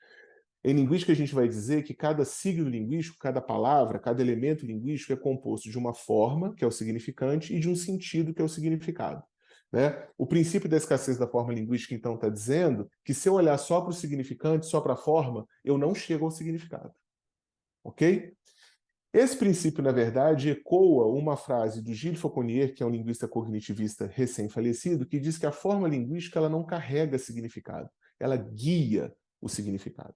Speaker 2: Em linguística a gente vai dizer que cada signo linguístico, cada palavra, cada elemento linguístico é composto de uma forma, que é o significante, e de um sentido, que é o significado. Né? O princípio da escassez da forma linguística, então, está dizendo que se eu olhar só para o significante, só para a forma, eu não chego ao significado. Ok? Esse princípio, na verdade, ecoa uma frase do Gilles Fauconnier, que é um linguista cognitivista recém-falecido, que diz que a forma linguística ela não carrega significado, ela guia o significado.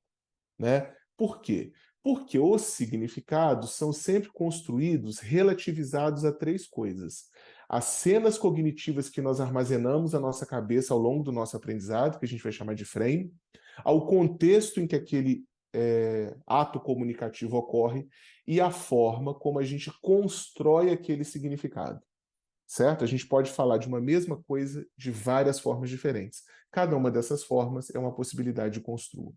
Speaker 2: Né? Por quê? Porque os significados são sempre construídos relativizados a 3 coisas. As cenas cognitivas que nós armazenamos na nossa cabeça ao longo do nosso aprendizado, que a gente vai chamar de frame, ao contexto em que aquele ato comunicativo ocorre e a forma como a gente constrói aquele significado. Certo? A gente pode falar de uma mesma coisa de várias formas diferentes. Cada uma dessas formas é uma possibilidade de construir.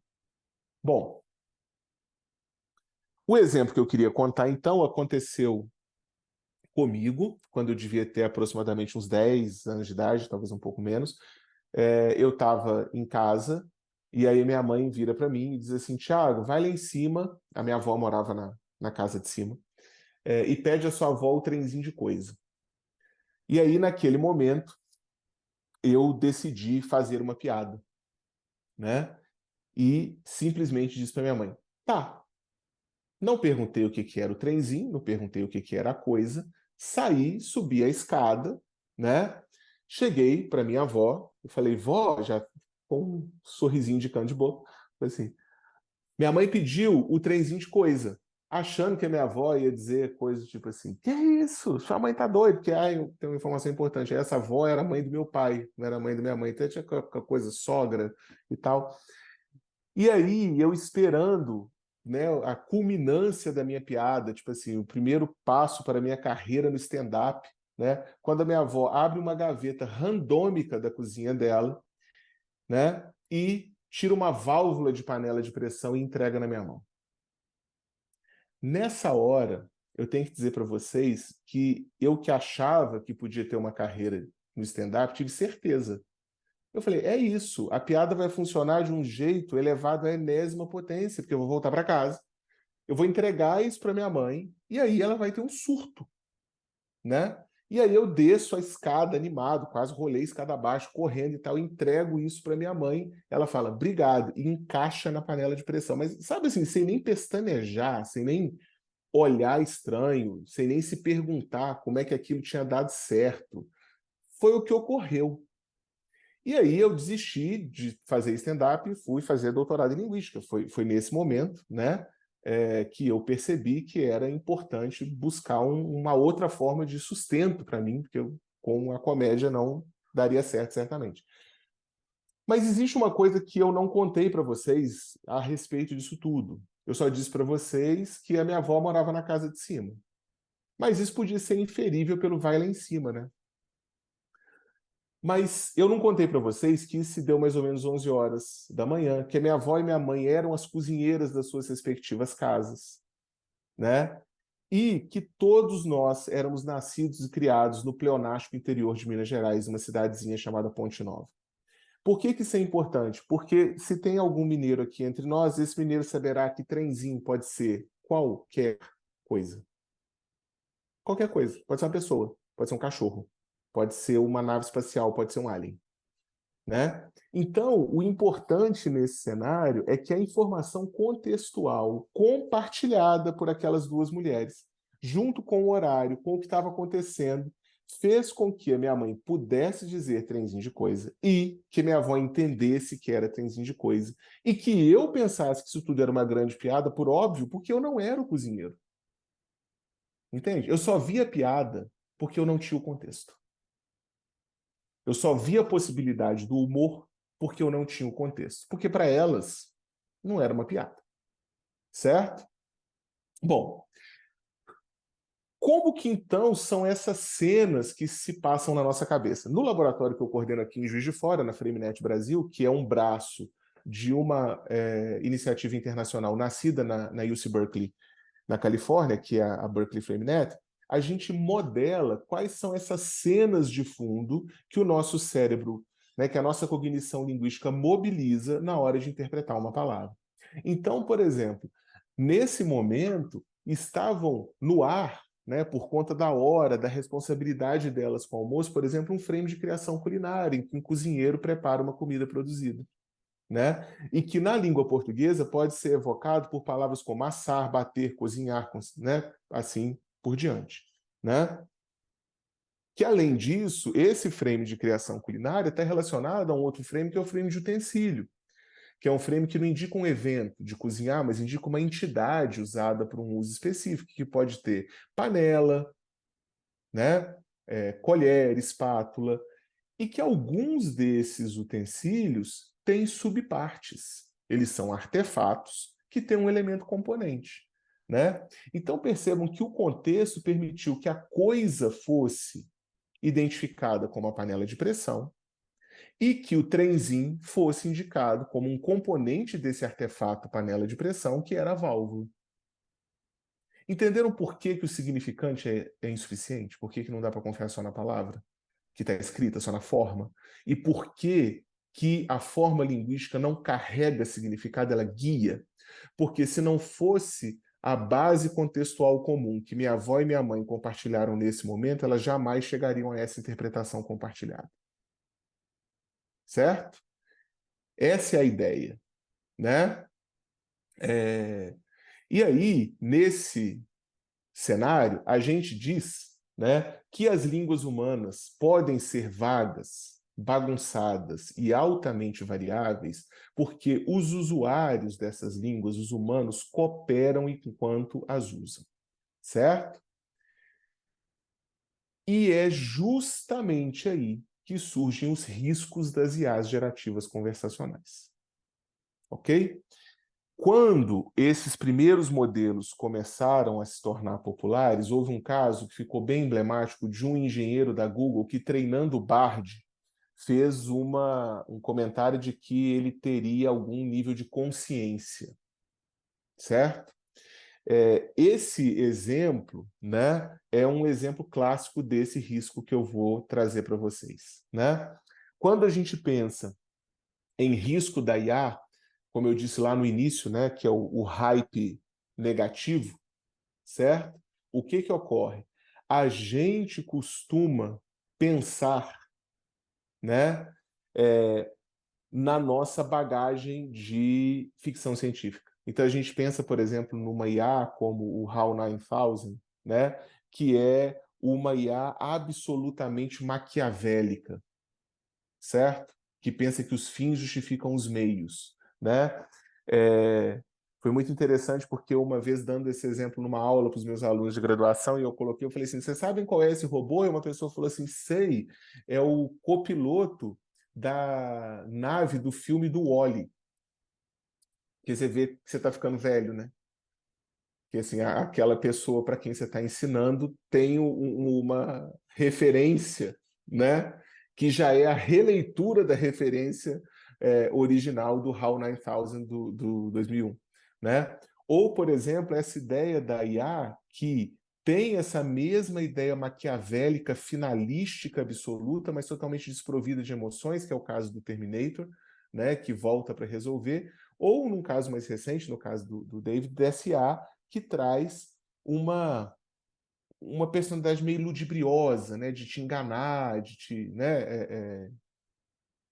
Speaker 2: Bom, o exemplo que eu queria contar, então, aconteceu comigo, quando eu devia ter aproximadamente uns 10 anos de idade, talvez um pouco menos. Eu estava em casa, e aí minha mãe vira para mim e diz assim, Thiago, vai lá em cima, a minha avó morava na casa de cima, e pede à sua avó o trenzinho de coisa. E aí, naquele momento, eu decidi fazer uma piada, né? E simplesmente disse para minha mãe, tá. Não perguntei o que era o trenzinho, não perguntei o que era a coisa, saí, subi a escada, né? Cheguei para minha avó, eu falei, vó, já com um sorrisinho de canto de boca, falei assim, minha mãe pediu o trenzinho de coisa, achando que a minha avó ia dizer coisas tipo assim, que é isso? Sua mãe tá doida, porque eu tenho uma informação importante, essa avó era a mãe do meu pai, não era a mãe da minha mãe, então tinha aquela coisa sogra e tal. E aí, eu esperando, né, a culminância da minha piada, tipo assim, o primeiro passo para a minha carreira no stand-up, né, quando a minha avó abre uma gaveta randômica da cozinha dela, né, e tira uma válvula de panela de pressão e entrega na minha mão. Nessa hora, eu tenho que dizer para vocês que eu que achava que podia ter uma carreira no stand-up, tive certeza. Eu falei, é isso, a piada vai funcionar de um jeito elevado à enésima potência, porque eu vou voltar para casa, eu vou entregar isso para minha mãe, e aí ela vai ter um surto, né? E aí eu desço a escada animado, quase rolei a escada abaixo, correndo e tal, entrego isso para minha mãe, ela fala, obrigado, e encaixa na panela de pressão. Mas sabe assim, sem nem pestanejar, sem nem olhar estranho, sem nem se perguntar como é que aquilo tinha dado certo. Foi o que ocorreu. E aí eu desisti de fazer stand-up e fui fazer doutorado em linguística. Foi nesse momento, né, que eu percebi que era importante buscar uma outra forma de sustento para mim, porque com a comédia não daria certo, certamente. Mas existe uma coisa que eu não contei para vocês a respeito disso tudo. Eu só disse para vocês que a minha avó morava na casa de cima. Mas isso podia ser inferível pelo vai lá em cima, né? Mas eu não contei para vocês que isso se deu mais ou menos 11 horas da manhã, que a minha avó e minha mãe eram as cozinheiras das suas respectivas casas, né? E que todos nós éramos nascidos e criados no pleonástico interior de Minas Gerais, uma cidadezinha chamada Ponte Nova. Por que que isso é importante? Porque se tem algum mineiro aqui entre nós, esse mineiro saberá que trenzinho pode ser qualquer coisa. Qualquer coisa. Pode ser uma pessoa, pode ser um cachorro, pode ser uma nave espacial, pode ser um alien, né? Então, o importante nesse cenário é que a informação contextual compartilhada por aquelas duas mulheres, junto com o horário, com o que estava acontecendo, fez com que a minha mãe pudesse dizer trenzinho de coisa e que minha avó entendesse que era trenzinho de coisa e que eu pensasse que isso tudo era uma grande piada, por óbvio, porque eu não era o cozinheiro. Entende? Eu só via piada porque eu não tinha o contexto. Eu só via a possibilidade do humor porque eu não tinha o contexto. Porque para elas não era uma piada. Certo? Bom, como que então são essas cenas que se passam na nossa cabeça? No laboratório que eu coordeno aqui em Juiz de Fora, na Framenet Brasil, que é um braço de uma iniciativa internacional nascida na UC Berkeley, na Califórnia, que é a Berkeley Framenet, a gente modela quais são essas cenas de fundo que o nosso cérebro, né, que a nossa cognição linguística mobiliza na hora de interpretar uma palavra. Então, por exemplo, nesse momento, estavam no ar, né, por conta da hora, da responsabilidade delas com o almoço, por exemplo, um frame de criação culinária, em que um cozinheiro prepara uma comida produzida. Né? E que na língua portuguesa pode ser evocado por palavras como assar, bater, cozinhar, né? Assim por diante. Né? Que além disso, esse frame de criação culinária está relacionado a um outro frame que é o frame de utensílio, que é um frame que não indica um evento de cozinhar, mas indica uma entidade usada para um uso específico, que pode ter panela, né? Colher, espátula, e que alguns desses utensílios têm subpartes. Eles são artefatos que têm um elemento componente. Né? Então percebam que o contexto permitiu que a coisa fosse identificada como a panela de pressão e que o trenzinho fosse indicado como um componente desse artefato panela de pressão, que era a válvula. Entenderam por que o significante é insuficiente? Por que não dá para confiar só na palavra? Que está escrita, só na forma? E por que a forma linguística não carrega significado, ela guia? Porque se não fosse a base contextual comum que minha avó e minha mãe compartilharam nesse momento, elas jamais chegariam a essa interpretação compartilhada. Certo? Essa é a ideia, né? E aí, nesse cenário, a gente diz, né, que as línguas humanas podem ser vagas, bagunçadas e altamente variáveis, porque os usuários dessas línguas, os humanos, cooperam enquanto as usam, certo? E é justamente aí que surgem os riscos das IAs gerativas conversacionais. Ok? Quando esses primeiros modelos começaram a se tornar populares, houve um caso que ficou bem emblemático de um engenheiro da Google que, treinando o Bard, fez um comentário de que ele teria algum nível de consciência, certo? Esse exemplo, né, é um exemplo clássico desse risco que eu vou trazer para vocês. Né? Quando a gente pensa em risco da IA, como eu disse lá no início, né, que é o hype negativo, certo? O que ocorre? A gente costuma pensar, né, na nossa bagagem de ficção científica. Então a gente pensa, por exemplo, numa IA como o HAL 9000, né, que é uma IA absolutamente maquiavélica, certo? Que pensa que os fins justificam os meios, né? Foi muito interessante porque uma vez dando esse exemplo numa aula para os meus alunos de graduação, e eu falei assim, vocês sabem qual é esse robô? E uma pessoa falou assim, sei, é o copiloto da nave do filme do Wall-E, que você vê que você está ficando velho, né? Que assim, aquela pessoa para quem você está ensinando tem uma referência, né? Que já é a releitura da referência original do HAL 9000 do 2001, né? Ou, por exemplo, essa ideia da IA que tem essa mesma ideia maquiavélica, finalística, absoluta, mas totalmente desprovida de emoções, que é o caso do Terminator, né? Que volta para resolver. Ou, num caso mais recente, no caso do David, dessa IA que traz uma personalidade meio ludibriosa, né, de te enganar, de te, né,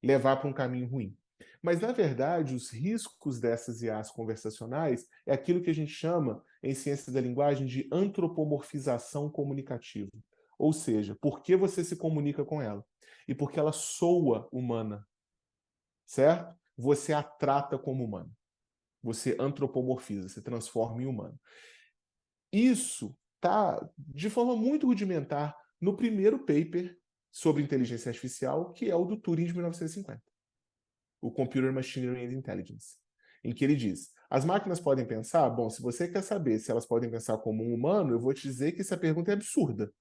Speaker 2: levar para um caminho ruim. Mas, na verdade, os riscos dessas IAs conversacionais é aquilo que a gente chama, em ciência da linguagem, de antropomorfização comunicativa. Ou seja, por que você se comunica com ela? E porque ela soa humana, certo? Você a trata como humana. Você antropomorfiza, você transforma em humano. Isso está, de forma muito rudimentar, no primeiro paper sobre inteligência artificial, que é o do Turing de 1950, o Computer Machinery and Intelligence, em que ele diz: as máquinas podem pensar? Bom, se você quer saber se elas podem pensar como um humano, eu vou te dizer que essa pergunta é absurda.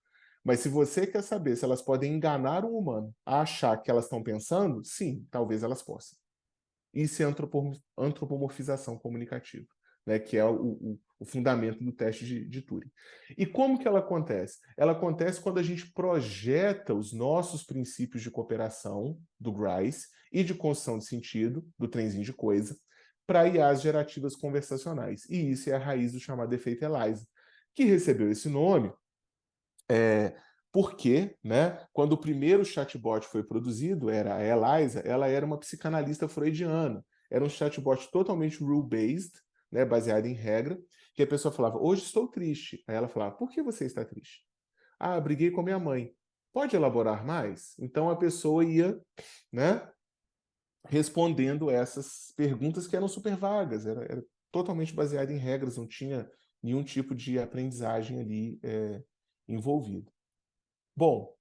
Speaker 2: Mas se você quer saber se elas podem enganar um humano a achar que elas estão pensando, sim, talvez elas possam. Isso é antropomorfização comunicativa, né, que é o fundamento do teste de Turing. E como que ela acontece? Ela acontece quando a gente projeta os nossos princípios de cooperação, do Grice, e de construção de sentido, do trenzinho de coisa, para IAs gerativas conversacionais. E isso é a raiz do chamado efeito ELIZA, que recebeu esse nome porque, né, quando o primeiro chatbot foi produzido, era a Eliza, ela era uma psicanalista freudiana. Era um chatbot totalmente rule-based, né, baseado em regra, que a pessoa falava, hoje estou triste. Aí ela falava, por que você está triste? Ah, briguei com a minha mãe. Pode elaborar mais? Então a pessoa ia, né, respondendo essas perguntas que eram super vagas, era totalmente baseado em regras, não tinha nenhum tipo de aprendizagem ali envolvido. Bom,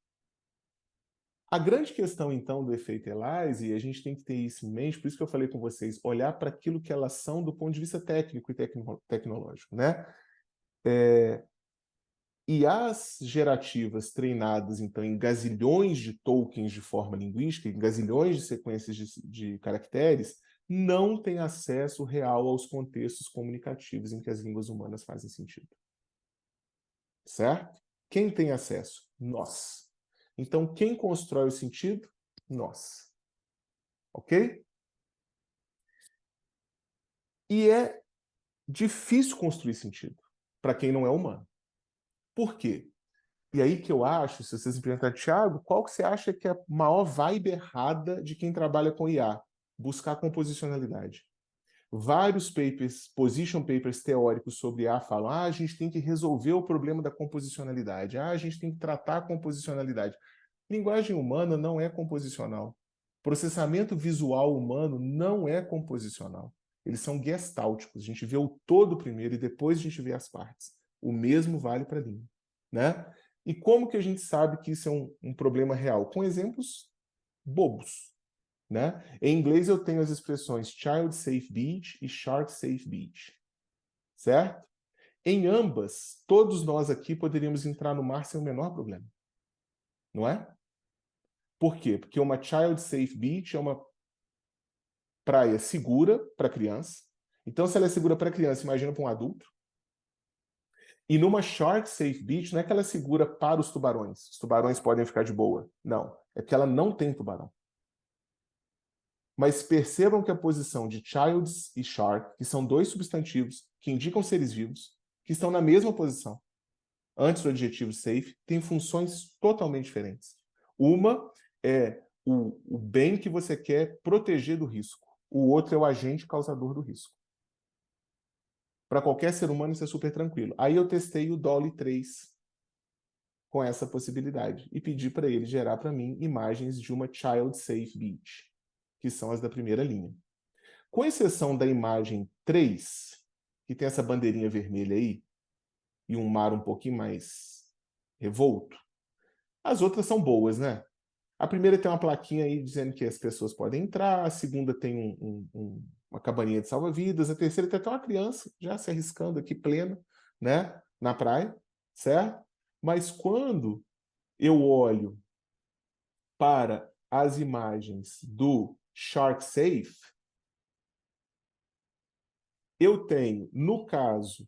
Speaker 2: a grande questão, então, do efeito ELIZA, e a gente tem que ter isso em mente, por isso que eu falei com vocês, olhar para aquilo que elas são do ponto de vista técnico e tecnológico, né? IAs gerativas treinadas, então, em gazilhões de tokens de forma linguística, em gazilhões de sequências de caracteres, não têm acesso real aos contextos comunicativos em que as línguas humanas fazem sentido. Certo? Quem tem acesso? Nós. Então, quem constrói o sentido? Nós. Ok? E é difícil construir sentido para quem não é humano. Por quê? E aí que eu acho, se vocês me perguntarem, Thiago, qual que você acha que é a maior vibe errada de quem trabalha com IA? Buscar composicionalidade. Vários papers, position papers teóricos sobre IA falam: a gente tem que resolver o problema da composicionalidade, a gente tem que tratar a composicionalidade. Linguagem humana não é composicional. Processamento visual humano não é composicional. Eles são gestálticos. A gente vê o todo primeiro e depois a gente vê as partes. O mesmo vale para a língua, né? E como que a gente sabe que isso é um problema real? Com exemplos bobos, né? Em inglês eu tenho as expressões child safe beach e shark safe beach, certo? Em ambas, todos nós aqui poderíamos entrar no mar sem o menor problema, não é? Por quê? Porque uma child safe beach é uma praia segura para criança. Então, se ela é segura para criança, imagina para um adulto. E numa shark safe beach, não é que ela é segura para os tubarões. Os tubarões podem ficar de boa. Não. É que ela não tem tubarão. Mas percebam que a posição de child e shark, que são dois substantivos que indicam seres vivos, que estão na mesma posição, antes do adjetivo safe, tem funções totalmente diferentes. Uma é o bem que você quer proteger do risco. O outro é o agente causador do risco. Para qualquer ser humano, isso é super tranquilo. Aí eu testei o Dolly 3 com essa possibilidade e pedi para ele gerar para mim imagens de uma Child Safe Beach, que são as da primeira linha. Com exceção da imagem 3, que tem essa bandeirinha vermelha aí, e um mar um pouquinho mais revolto, as outras são boas, né? A primeira tem uma plaquinha aí dizendo que as pessoas podem entrar, a segunda tem uma cabaninha de salva-vidas, a terceira tem até uma criança já se arriscando aqui plena, né, na praia, certo? Mas quando eu olho para as imagens do Shark Safe, eu tenho, no caso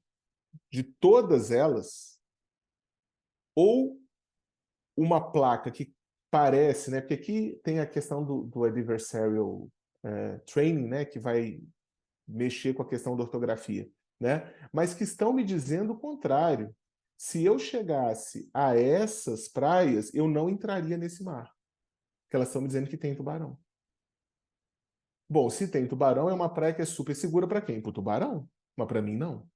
Speaker 2: de todas elas, ou uma placa que parece, né? Porque aqui tem a questão do adversarial training, né? Que vai mexer com a questão da ortografia, né? Mas que estão me dizendo o contrário. Se eu chegasse a essas praias, eu não entraria nesse mar. Porque elas estão me dizendo que tem tubarão. Bom, se tem tubarão, é uma praia que é super segura para quem? Para o tubarão. Mas para mim, não.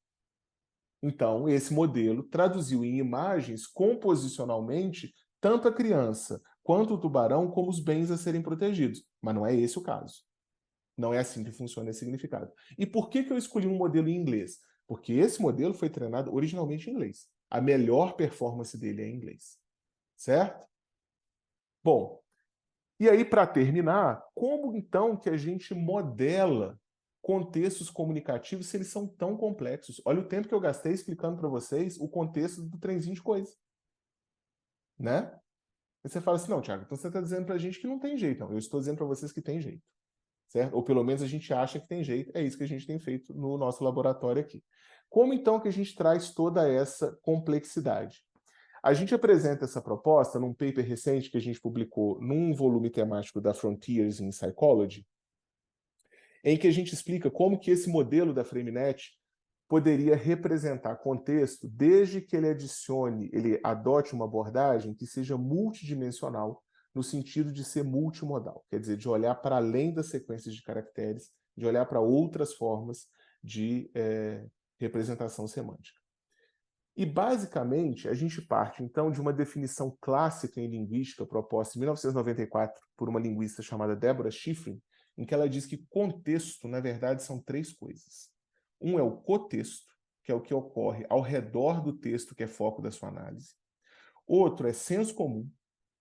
Speaker 2: Então, esse modelo traduziu em imagens, composicionalmente, tanto a criança quanto o tubarão como os bens a serem protegidos. Mas não é esse o caso. Não é assim que funciona esse significado. E por que eu escolhi um modelo em inglês? Porque esse modelo foi treinado originalmente em inglês. A melhor performance dele é em inglês. Certo? Bom, e aí, para terminar, como então que a gente modela contextos comunicativos se eles são tão complexos? Olha o tempo que eu gastei explicando para vocês o contexto do trenzinho de coisa. Né? Aí você fala assim, não, Thiago, então você está dizendo para a gente que não tem jeito. Não, eu estou dizendo para vocês que tem jeito. Certo? Ou pelo menos a gente acha que tem jeito. É isso que a gente tem feito no nosso laboratório aqui. Como então que a gente traz toda essa complexidade? A gente apresenta essa proposta num paper recente que a gente publicou num volume temático da Frontiers in Psychology, em que a gente explica como que esse modelo da FrameNet poderia representar contexto desde que ele adote uma abordagem que seja multidimensional, no sentido de ser multimodal, quer dizer, de olhar para além das sequências de caracteres, de olhar para outras formas de representação semântica. E, basicamente, a gente parte, então, de uma definição clássica em linguística proposta em 1994 por uma linguista chamada Deborah Schifrin, em que ela diz que contexto, na verdade, são três coisas. Um é o cotexto, que é o que ocorre ao redor do texto, que é foco da sua análise. Outro é senso comum,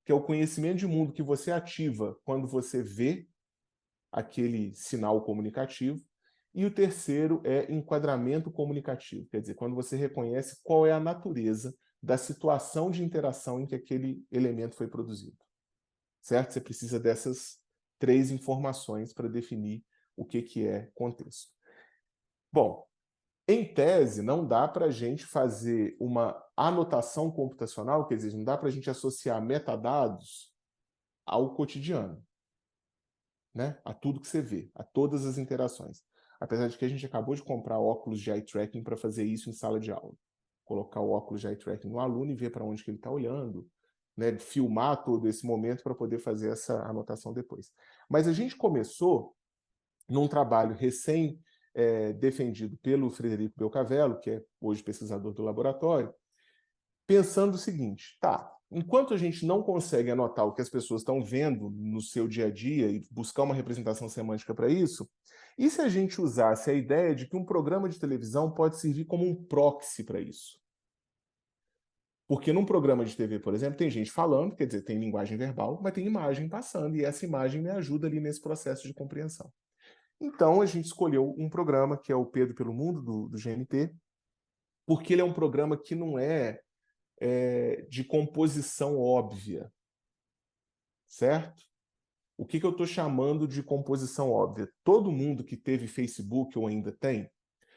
Speaker 2: que é o conhecimento de mundo que você ativa quando você vê aquele sinal comunicativo. E o terceiro é enquadramento comunicativo, quer dizer, quando você reconhece qual é a natureza da situação de interação em que aquele elemento foi produzido. Certo? Você precisa dessas três informações para definir o que é contexto. Bom, em tese, não dá para a gente fazer uma anotação computacional, quer dizer, não dá para a gente associar metadados ao cotidiano, né? A tudo que você vê, a todas as interações. Apesar de que a gente acabou de comprar óculos de eye tracking para fazer isso em sala de aula. Colocar o óculos de eye tracking no aluno e ver para onde que ele está olhando, né? Filmar todo esse momento para poder fazer essa anotação depois. Mas a gente começou num trabalho defendido pelo Frederico Belcavello, que é hoje pesquisador do laboratório, pensando o seguinte, tá, enquanto a gente não consegue anotar o que as pessoas estão vendo no seu dia a dia e buscar uma representação semântica para isso, e se a gente usasse a ideia de que um programa de televisão pode servir como um proxy para isso? Porque num programa de TV, por exemplo, tem gente falando, quer dizer, tem linguagem verbal, mas tem imagem passando, e essa imagem me ajuda ali nesse processo de compreensão. Então, a gente escolheu um programa que é o Pedro pelo Mundo, do GNT, porque ele é um programa que não é de composição óbvia, certo? O que eu estou chamando de composição óbvia? Todo mundo que teve Facebook ou ainda tem,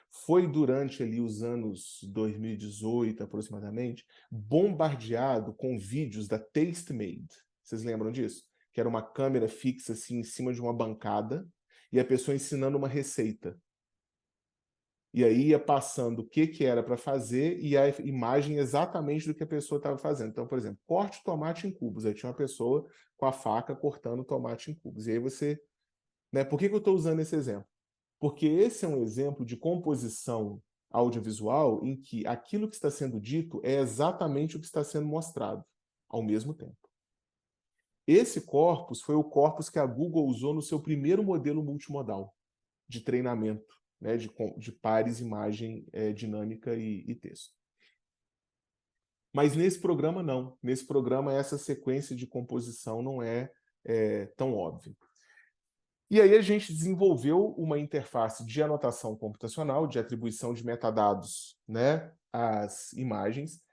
Speaker 2: foi durante ali os anos 2018 aproximadamente, bombardeado com vídeos da TasteMade. Vocês lembram disso? Que era uma câmera fixa assim em cima de uma bancada e a pessoa ensinando uma receita. E aí ia passando o que era para fazer e a imagem exatamente do que a pessoa estava fazendo. Então, por exemplo, corte tomate em cubos. Aí tinha uma pessoa com a faca cortando tomate em cubos. E aí você... Né, por que eu estou usando esse exemplo? Porque esse é um exemplo de composição audiovisual em que aquilo que está sendo dito é exatamente o que está sendo mostrado ao mesmo tempo. Esse corpus foi o corpus que a Google usou no seu primeiro modelo multimodal de treinamento né, de pares, imagem dinâmica e texto. Mas nesse programa não. Nesse programa essa sequência de composição não é tão óbvia. E aí a gente desenvolveu uma interface de anotação computacional, de atribuição de metadados, né, às imagens,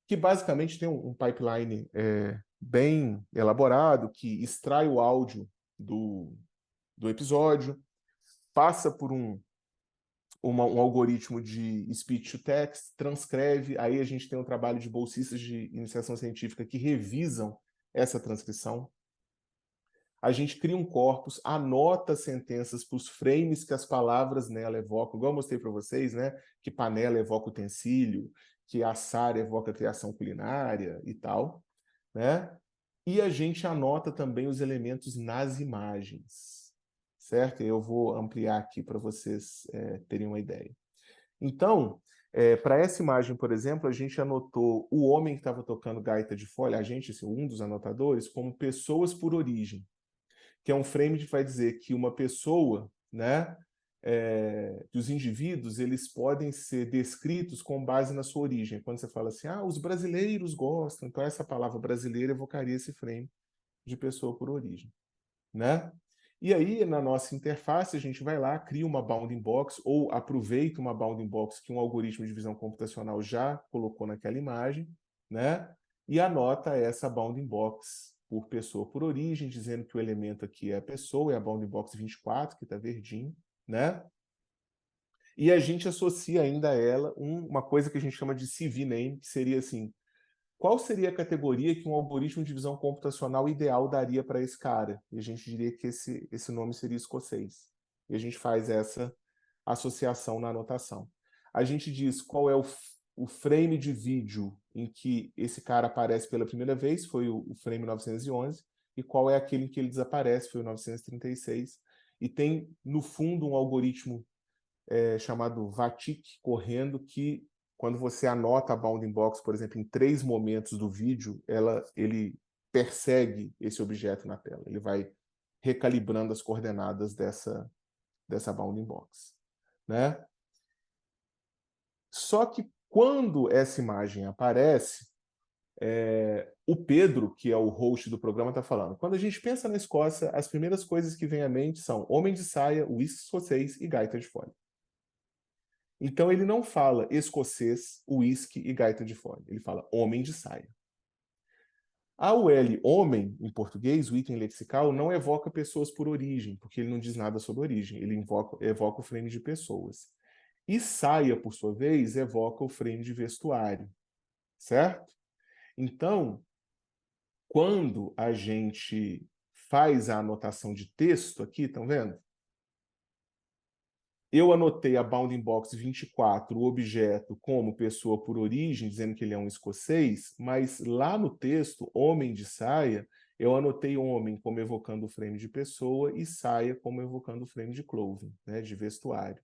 Speaker 2: que basicamente tem um pipeline bem elaborado, que extrai o áudio do episódio, passa por um algoritmo de speech to text, transcreve, aí a gente tem um trabalho de bolsistas de iniciação científica que revisam essa transcrição. A gente cria um corpus, anota sentenças para os frames que as palavras nela evocam, igual eu mostrei para vocês, né? Que panela evoca utensílio, que assar evoca criação culinária e tal, né? E a gente anota também os elementos nas imagens, certo? Eu vou ampliar aqui para vocês terem uma ideia. Então, para essa imagem, por exemplo, a gente anotou o homem que estava tocando gaita de folha, a gente, assim, um dos anotadores, como pessoas por origem, que é um frame que vai dizer que uma pessoa, né, que os indivíduos eles podem ser descritos com base na sua origem. Quando você fala assim, os brasileiros gostam, então essa palavra brasileira evocaria esse frame de pessoa por origem, né? E aí, na nossa interface, a gente vai lá, cria uma bounding box, ou aproveita uma bounding box que um algoritmo de visão computacional já colocou naquela imagem, né? E anota essa bounding box por pessoa por origem, dizendo que o elemento aqui é a pessoa, é a bounding box 24, que está verdinho, né? E a gente associa ainda a ela uma coisa que a gente chama de CV name, que seria assim, qual seria a categoria que um algoritmo de visão computacional ideal daria para esse cara? E a gente diria que esse nome seria escocês. E a gente faz essa associação na anotação. A gente diz qual é o frame de vídeo em que esse cara aparece pela primeira vez, foi o frame 911, e qual é aquele em que ele desaparece, foi o 936. E tem, no fundo, um algoritmo chamado VATIC correndo que quando você anota a bounding box, por exemplo, em 3 momentos do vídeo, ele persegue esse objeto na tela. Ele vai recalibrando as coordenadas dessa bounding box, né? Só que quando essa imagem aparece, o Pedro, que é o host do programa, está falando. Quando a gente pensa na Escócia, as primeiras coisas que vêm à mente são homem de saia, uísque escocês e gaita de folha. Então ele não fala escocês, uísque e gaita de fole. Ele fala homem de saia. A UL, homem, em português, o item lexical, não evoca pessoas por origem, porque ele não diz nada sobre origem. Ele evoca o frame de pessoas. E saia, por sua vez, evoca o frame de vestuário. Certo? Então, quando a gente faz a anotação de texto aqui, estão vendo? Eu anotei a bounding box 24, o objeto, como pessoa por origem, dizendo que ele é um escocês, mas lá no texto, homem de saia, eu anotei homem como evocando o frame de pessoa e saia como evocando o frame de clothing, né, de vestuário.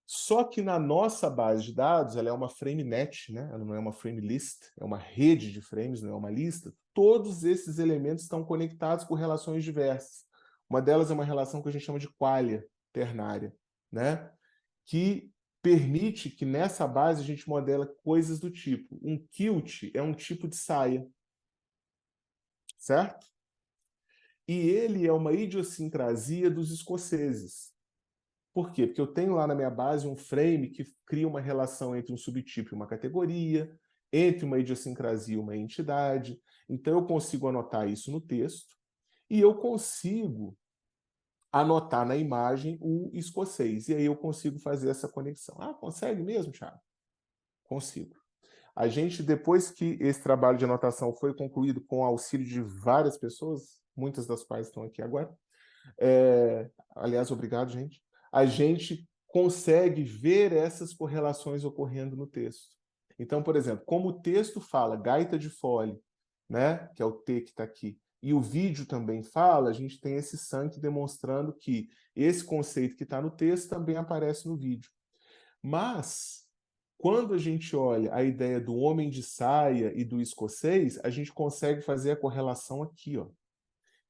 Speaker 2: Só que na nossa base de dados, ela é uma frame net, né? Ela não é uma frame list, é uma rede de frames, não é uma lista. Todos esses elementos estão conectados por relações diversas. Uma delas é uma relação que a gente chama de qualia ternária, né? Que permite que nessa base a gente modela coisas do tipo. Um kilt é um tipo de saia, certo? E ele é uma idiosincrasia dos escoceses. Por quê? Porque eu tenho lá na minha base um frame que cria uma relação entre um subtipo e uma categoria, entre uma idiosincrasia e uma entidade. Então eu consigo anotar isso no texto e eu consigo anotar na imagem o escocês. E aí eu consigo fazer essa conexão. Consegue mesmo, Thiago? Consigo. A gente, depois que esse trabalho de anotação foi concluído com o auxílio de várias pessoas, muitas das quais estão aqui agora, aliás, obrigado, gente, a gente consegue ver essas correlações ocorrendo no texto. Então, por exemplo, como o texto fala gaita de fole, né, que é o T que está aqui, e o vídeo também fala, a gente tem esse sync demonstrando que esse conceito que está no texto também aparece no vídeo. Mas, quando a gente olha a ideia do homem de saia e do escocês, a gente consegue fazer a correlação aqui, ó,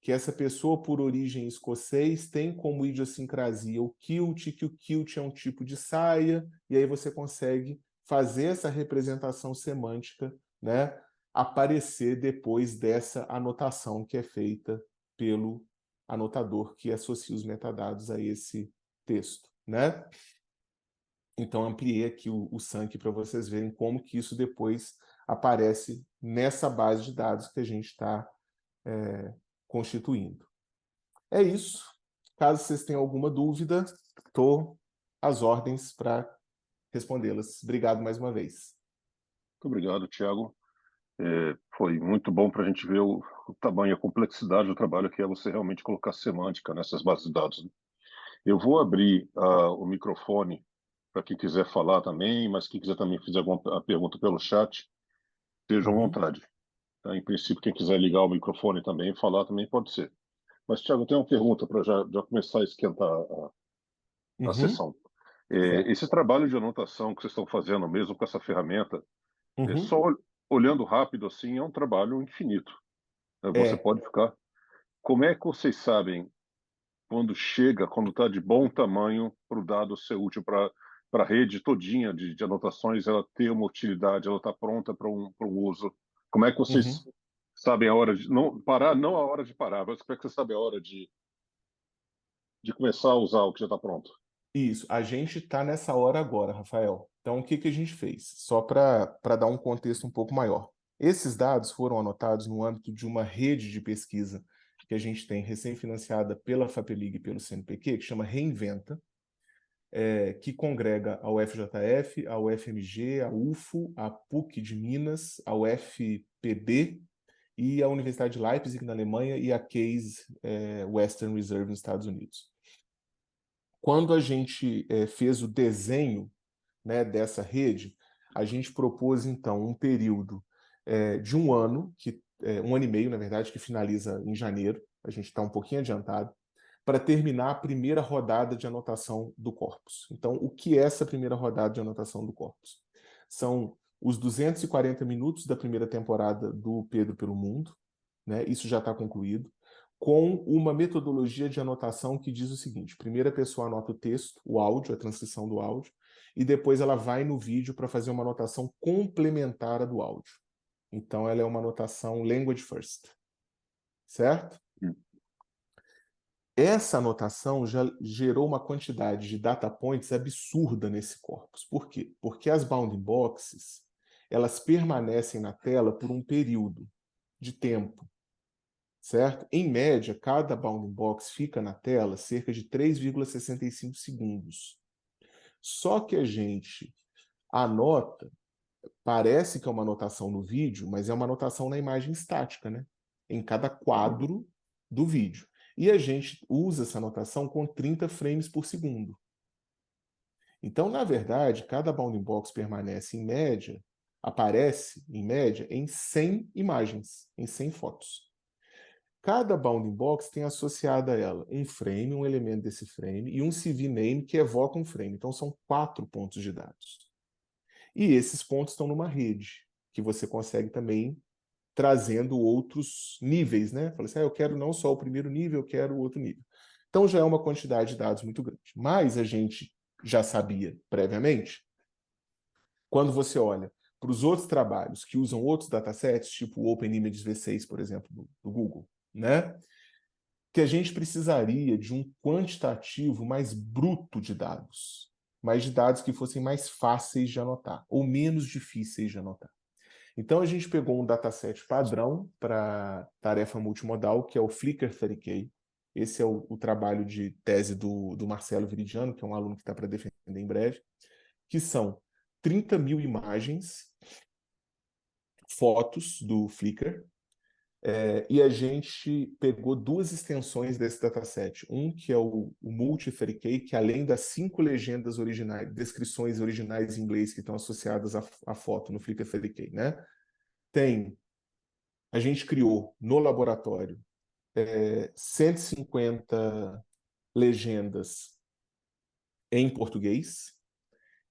Speaker 2: que essa pessoa por origem escocês tem como idiosincrasia o kilt, que o kilt é um tipo de saia, e aí você consegue fazer essa representação semântica, né, aparecer depois dessa anotação que é feita pelo anotador que associa os metadados a esse texto, né? Então, ampliei aqui o Sankey para vocês verem como que isso depois aparece nessa base de dados que a gente está constituindo. É isso. Caso vocês tenham alguma dúvida, estou às ordens para respondê-las. Obrigado mais uma vez.
Speaker 1: Muito obrigado, Tiago. Foi muito bom para a gente ver o tamanho e a complexidade do trabalho que é você realmente colocar semântica nessas bases de dados, né? Eu vou abrir o microfone para quem quiser falar também, mas quem quiser também fazer alguma pergunta pelo chat, estejam à vontade. Tá? Em princípio, quem quiser ligar o microfone também e falar também pode ser. Mas, Tiago, eu tenho uma pergunta para já começar a esquentar a
Speaker 2: Uhum.
Speaker 1: sessão.
Speaker 2: Certo.
Speaker 1: Esse trabalho de anotação que vocês estão fazendo mesmo com essa ferramenta,
Speaker 2: Uhum.
Speaker 1: só olhando rápido assim, é um trabalho infinito, né? Você
Speaker 2: É.
Speaker 1: pode ficar. Como é que vocês sabem quando chega, quando está de bom tamanho para o dado ser útil para a rede todinha de anotações, ela ter uma utilidade, ela está pronta para um uso? Como é que vocês
Speaker 2: Uhum.
Speaker 1: sabem a hora de não parar, não a hora de parar, mas como é que você sabe a hora de começar a usar o que já está pronto?
Speaker 2: Isso. A gente está nessa hora agora, Rafael. Então, o que que a gente fez? Só para dar um contexto um pouco maior. Esses dados foram anotados no âmbito de uma rede de pesquisa que a gente tem recém-financiada pela FAPELIG e pelo CNPq, que chama Reinventa, que congrega a UFJF, a UFMG, a UFO, a PUC de Minas, a UFPB e a Universidade de Leipzig, na Alemanha, e a Case Western Reserve, nos Estados Unidos. Quando a gente fez o desenho, né, dessa rede, a gente propôs, então, um período de um ano, um ano e meio, na verdade, que finaliza em janeiro, a gente está um pouquinho adiantado, para terminar a primeira rodada de anotação do corpus. Então, o que é essa primeira rodada de anotação do corpus? São os 240 minutos da primeira temporada do Pedro pelo Mundo, né? Isso já está concluído, com uma metodologia de anotação que diz o seguinte: primeiro a pessoa anota o texto, o áudio, a transcrição do áudio, e depois ela vai no vídeo para fazer uma anotação complementar do áudio. Então, ela é uma anotação language first, certo? Essa anotação já gerou uma quantidade de data points absurda nesse corpus. Por quê? Porque as bounding boxes, elas permanecem na tela por um período de tempo, certo? Em média, cada bounding box fica na tela cerca de 3,65 segundos. Só que a gente anota, parece que é uma anotação no vídeo, mas é uma anotação na imagem estática, né? Em cada quadro do vídeo. E a gente usa essa anotação com 30 frames por segundo. Então, na verdade, cada bounding box permanece em média, aparece em média em 100 imagens, em 100 fotos. Cada bounding box tem associado a ela um frame, um elemento desse frame, e um CV name que evoca um frame. Então, são 4 pontos de dados. E esses pontos estão numa rede, que você consegue também trazendo outros níveis, né? Fala assim, eu quero não só o primeiro nível, eu quero o outro nível. Então já é uma quantidade de dados muito grande. Mas a gente já sabia previamente, quando você olha para os outros trabalhos que usam outros datasets, tipo o OpenImages V6, por exemplo, do Google, né? Que a gente precisaria de um quantitativo mais bruto de dados, mais de dados que fossem mais fáceis de anotar, ou menos difíceis de anotar. Então, a gente pegou um dataset padrão para tarefa multimodal, que é o Flickr 30K. Esse é o trabalho de tese do Marcelo Viridiano, que é um aluno que está para defender em breve, que são 30 mil imagens, fotos do Flickr, e a gente pegou duas extensões desse dataset. Um que é o Multi-30K, que além das 5 legendas originais, descrições originais em inglês que estão associadas à foto no Flickr 30K, né? A gente criou no laboratório 150 legendas em português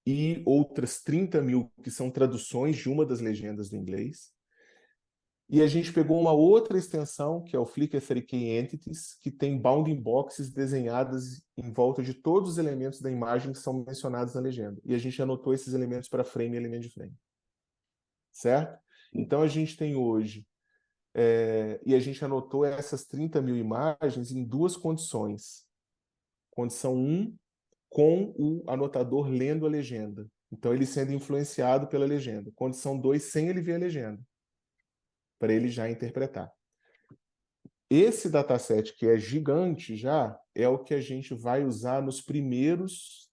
Speaker 2: e outras 30 mil que são traduções de uma das legendas do inglês. E a gente pegou uma outra extensão, que é o Flickr 3K Entities, que tem bounding boxes desenhadas em volta de todos os elementos da imagem que são mencionados na legenda. E a gente anotou esses elementos para frame e elemento de frame. Certo? Então a gente tem hoje, e a gente anotou essas 30 mil imagens em duas condições. Condição 1, com o anotador lendo a legenda. Então ele sendo influenciado pela legenda. Condição 2, sem ele ver a legenda, para ele já interpretar. Esse dataset, que é gigante já, é o que a gente vai usar nos primeiros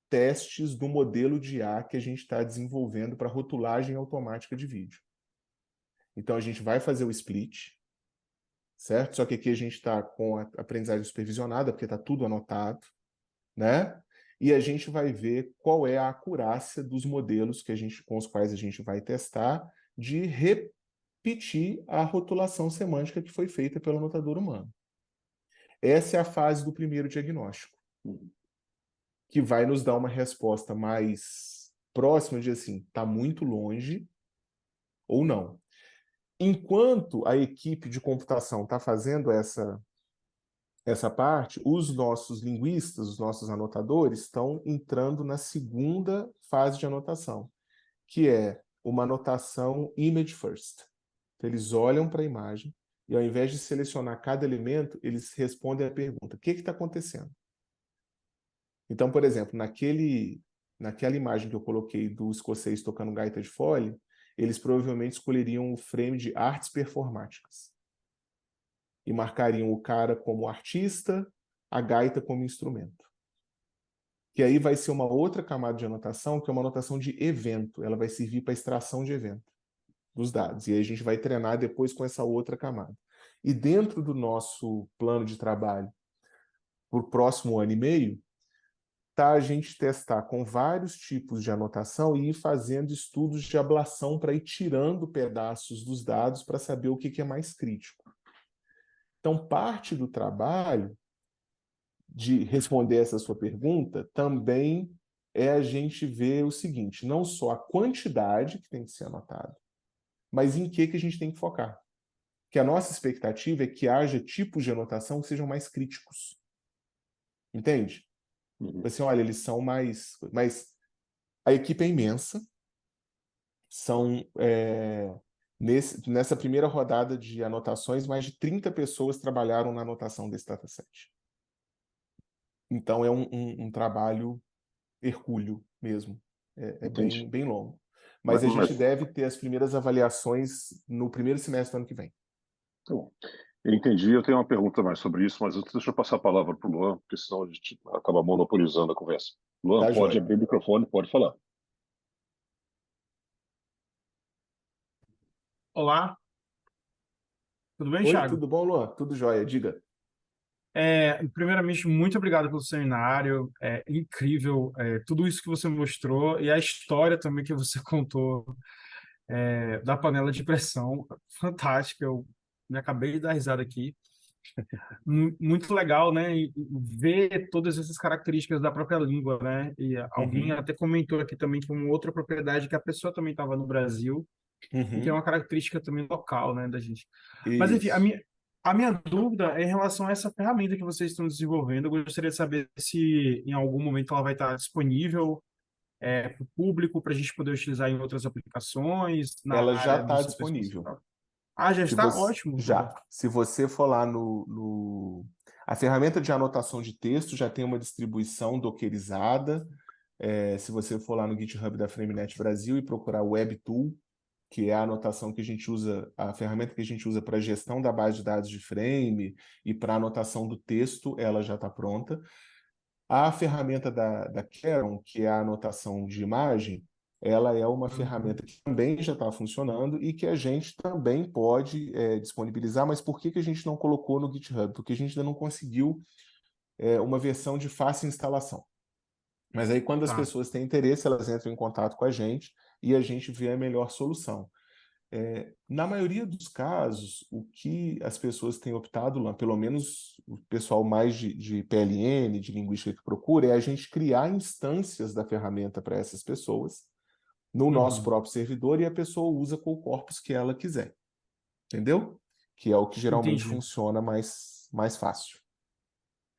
Speaker 2: testes do modelo de IA que a gente está desenvolvendo para rotulagem automática de vídeo. Então a gente vai fazer o split, certo? Só que aqui a gente está com a aprendizagem supervisionada, porque está tudo anotado, né? E a gente vai ver qual é a acurácia dos modelos com os quais a gente vai testar de repetir a rotulação semântica que foi feita pelo anotador humano. Essa é a fase do primeiro diagnóstico, que vai nos dar uma resposta mais próxima de assim, está muito longe ou não. Enquanto a equipe de computação está fazendo essa parte, os nossos linguistas, os nossos anotadores, estão entrando na segunda fase de anotação, que é uma anotação image first. Então, eles olham para a imagem e, ao invés de selecionar cada elemento, eles respondem à pergunta: o que está acontecendo? Então, por exemplo, naquela imagem que eu coloquei do escocês tocando gaita de fole, eles provavelmente escolheriam o frame de artes performáticas e marcariam o cara como artista, a gaita como instrumento. Que aí vai ser uma outra camada de anotação, que é uma anotação de evento. Ela vai servir para extração de evento dos dados. E aí a gente vai treinar depois com essa outra camada. E dentro do nosso plano de trabalho para o próximo ano e meio, tá a gente testar com vários tipos de anotação e ir fazendo estudos de ablação para ir tirando pedaços dos dados para saber o que é mais crítico. Então, parte do trabalho de responder essa sua pergunta também é a gente ver o seguinte: não só a quantidade que tem que ser anotada, mas em que a gente tem que focar. Que a nossa expectativa é que haja tipos de anotação que sejam mais críticos. Entende? Assim, olha, eles são mais... Mas a equipe é imensa. São, nessa primeira rodada de anotações, mais de 30 pessoas trabalharam na anotação desse dataset. Então, é um trabalho hercúleo mesmo. É bem, bem longo. Mas a gente deve ter as primeiras avaliações no primeiro semestre do ano que vem.
Speaker 1: Então, eu entendi. Eu tenho uma pergunta mais sobre isso, mas antes deixa eu passar a palavra para o Luan, porque senão a gente acaba monopolizando a conversa. Luan,
Speaker 2: Tá,
Speaker 1: pode
Speaker 2: joia.
Speaker 1: abrir o microfone, pode falar.
Speaker 3: Olá, tudo bem,
Speaker 2: Oi,
Speaker 3: Thiago?
Speaker 2: tudo bom, Luan? Tudo jóia, diga.
Speaker 3: Primeiramente, muito obrigado pelo seminário, é incrível tudo isso que você mostrou e a história também que você contou da panela de pressão, fantástica, eu me acabei de dar risada aqui. Muito legal, né? E ver todas essas características da própria língua, né? E alguém até comentou aqui também como outra propriedade que a pessoa também estava no Brasil, e que é uma característica também local, né, da gente. Mas, enfim,
Speaker 2: Isso.
Speaker 3: a minha dúvida é em relação a essa ferramenta que vocês estão desenvolvendo. Eu gostaria de saber se em algum momento ela vai estar disponível para o público, para a gente poder utilizar em outras aplicações, na
Speaker 2: Ela já
Speaker 3: área do
Speaker 2: está
Speaker 3: setor
Speaker 2: disponível.
Speaker 3: espacial. Ah, já está? Ótimo.
Speaker 2: Se você for lá a ferramenta de anotação de texto já tem uma distribuição dockerizada. Se você for lá no GitHub da FrameNet Brasil e procurar o WebTool, que é a anotação que a gente usa, a ferramenta que a gente usa para gestão da base de dados de frame e para anotação do texto, ela já está pronta. A ferramenta da Caron, que é a anotação de imagem, ela é uma ferramenta que também já está funcionando e que a gente também pode disponibilizar, mas por que a gente não colocou no GitHub? Porque a gente ainda não conseguiu uma versão de fácil instalação. Mas aí, quando as pessoas têm interesse, elas entram em contato com a gente e a gente vê a melhor solução. Na maioria dos casos, o que as pessoas têm optado, lá, pelo menos o pessoal mais de PLN, de linguística que procura, é a gente criar instâncias da ferramenta para essas pessoas no nosso próprio servidor e a pessoa usa com o corpus que ela quiser. entendeu? Que é o que geralmente
Speaker 3: Entendi.
Speaker 2: funciona mais fácil.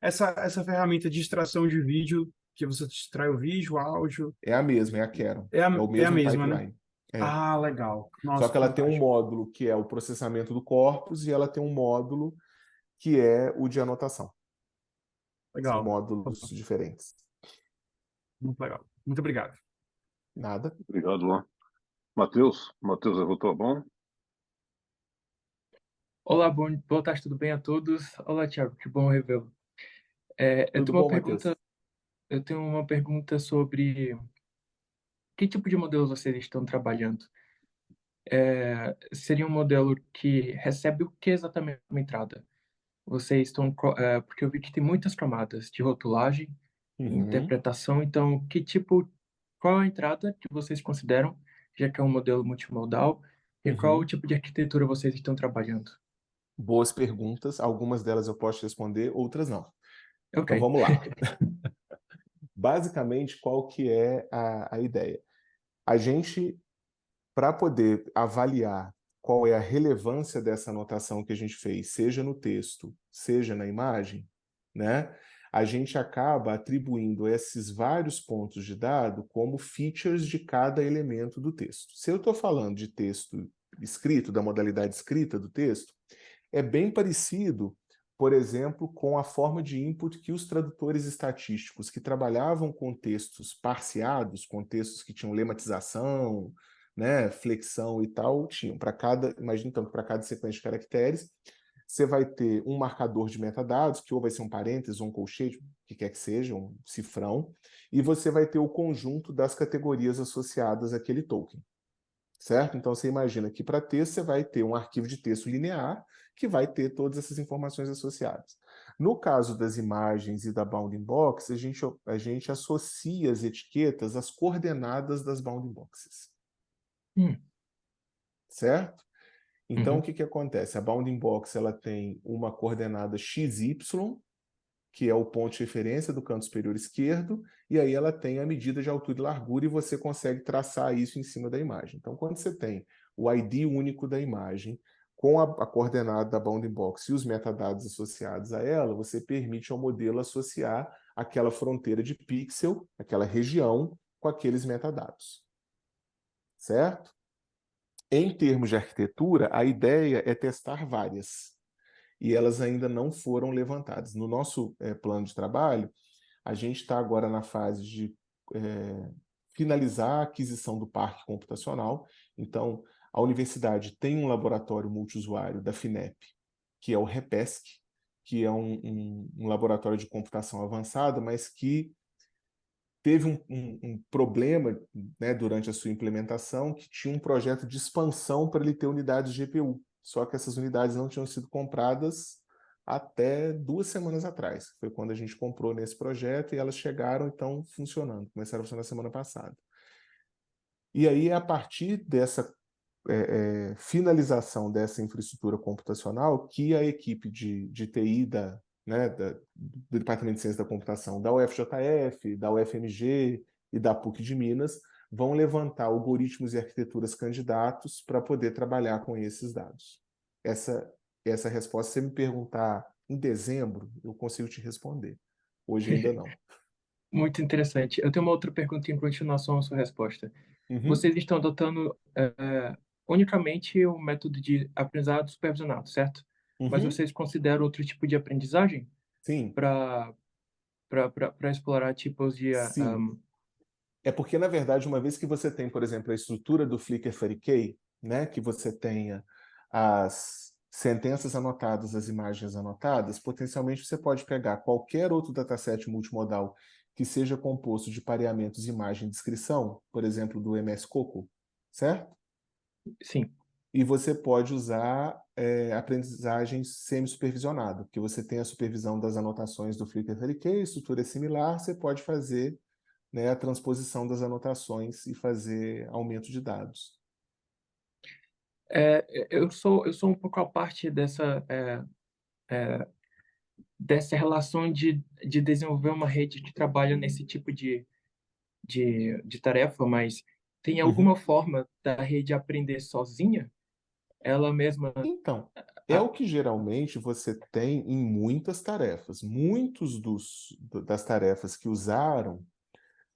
Speaker 3: Essa ferramenta de extração de vídeo, que você extrai o vídeo, o áudio,
Speaker 2: É a mesma, é a Caron. É o
Speaker 3: é a
Speaker 2: mesmo
Speaker 3: mesma, né?
Speaker 2: pipeline. É.
Speaker 3: Ah, legal.
Speaker 2: Só
Speaker 3: Nossa,
Speaker 2: que ela tem um
Speaker 3: fantástico.
Speaker 2: módulo que é o processamento do corpus e ela tem um módulo que é o de anotação. São
Speaker 3: Legal.
Speaker 2: módulos diferentes.
Speaker 3: Muito legal. Muito obrigado.
Speaker 2: Nada.
Speaker 1: Obrigado, Luan. Matheus, voltou bom?
Speaker 4: Olá, boa tarde, tudo bem a todos? Olá, Thiago, que bom revê-lo.
Speaker 2: Tudo bom, Matheus?
Speaker 4: Eu tenho uma pergunta sobre que tipo de modelos vocês estão trabalhando? Seria um modelo que recebe o que exatamente na entrada? Vocês estão, porque eu vi que tem muitas camadas de rotulagem,
Speaker 2: Uhum.
Speaker 4: interpretação, então qual a entrada que vocês consideram, já que é um modelo multimodal, e qual o
Speaker 2: Uhum.
Speaker 4: tipo de arquitetura vocês estão trabalhando?
Speaker 2: Boas perguntas. Algumas delas eu posso responder, outras não.
Speaker 4: Ok.
Speaker 2: Então vamos lá. Basicamente, qual que é a ideia? A gente, para poder avaliar qual é a relevância dessa anotação que a gente fez, seja no texto, seja na imagem, né? A gente acaba atribuindo esses vários pontos de dado como features de cada elemento do texto. Se eu estou falando de texto escrito, da modalidade escrita do texto, é bem parecido, por exemplo, com a forma de input que os tradutores estatísticos que trabalhavam com textos parseados, com textos que tinham lematização, né, flexão e tal, tinham. Para cada, imagina então que para cada sequência de caracteres, você vai ter um marcador de metadados, que ou vai ser um parênteses, ou um colchete, o que quer que seja, um cifrão, e você vai ter o conjunto das categorias associadas àquele token. Certo? Então você imagina que para texto você vai ter um arquivo de texto linear que vai ter todas essas informações associadas. No caso das imagens e da bounding box, a gente associa as etiquetas às coordenadas das bounding boxes.
Speaker 4: Hum,
Speaker 2: Certo? Então o
Speaker 4: uhum.
Speaker 2: que acontece? A bounding box ela tem uma coordenada XY, que é o ponto de referência do canto superior esquerdo, e aí ela tem a medida de altura e largura, e você consegue traçar isso em cima da imagem. Então, quando você tem o ID único da imagem, com a coordenada da bounding box e os metadados associados a ela, você permite ao modelo associar aquela fronteira de pixel, aquela região, com aqueles metadados. Certo? Em termos de arquitetura, a ideia é testar várias, e elas ainda não foram levantadas. No nosso plano de trabalho, a gente está agora na fase de finalizar a aquisição do parque computacional. Então, a universidade tem um laboratório multiusuário da FINEP, que é o REPESC, que é um laboratório de computação avançada, mas que teve um problema, né, durante a sua implementação, que tinha um projeto de expansão para ele ter unidades de GPU. Só que essas unidades não tinham sido compradas até 2 semanas atrás. Foi quando a gente comprou nesse projeto e elas chegaram e estão funcionando. Começaram a funcionar semana passada. E aí, a partir dessa finalização dessa infraestrutura computacional, que a equipe de TI do Departamento de Ciência da Computação da UFJF, da UFMG e da PUC de Minas vão levantar algoritmos e arquiteturas candidatos para poder trabalhar com esses dados. Essa resposta, se você me perguntar em dezembro, eu consigo te responder. Hoje ainda não.
Speaker 4: Muito interessante. Eu tenho uma outra pergunta em continuação à sua resposta.
Speaker 2: Uhum,
Speaker 4: Vocês estão adotando unicamente o método de aprendizado supervisionado, certo? Mas
Speaker 2: uhum,
Speaker 4: vocês consideram outro tipo de aprendizagem
Speaker 2: sim,
Speaker 4: para explorar tipos de...
Speaker 2: sim. É porque, na verdade, uma vez que você tem, por exemplo, a estrutura do Flickr Furry, né, que você tenha as sentenças anotadas, as imagens anotadas, potencialmente você pode pegar qualquer outro dataset multimodal que seja composto de pareamentos imagem e descrição, por exemplo, do MS Coco, certo?
Speaker 4: Sim.
Speaker 2: E você pode usar aprendizagem semi-supervisionada, porque você tem a supervisão das anotações do Flickr Furry, a estrutura é similar, você pode fazer, né, a transposição das anotações e fazer aumento de dados.
Speaker 4: Eu sou um pouco a parte dessa relação de desenvolver uma rede que trabalha nesse tipo de tarefa, mas tem
Speaker 2: Uhum.
Speaker 4: alguma forma da rede aprender sozinha? ela mesma.
Speaker 2: Então, é
Speaker 4: Ah,
Speaker 2: o que geralmente você tem em muitas tarefas. Das tarefas que usaram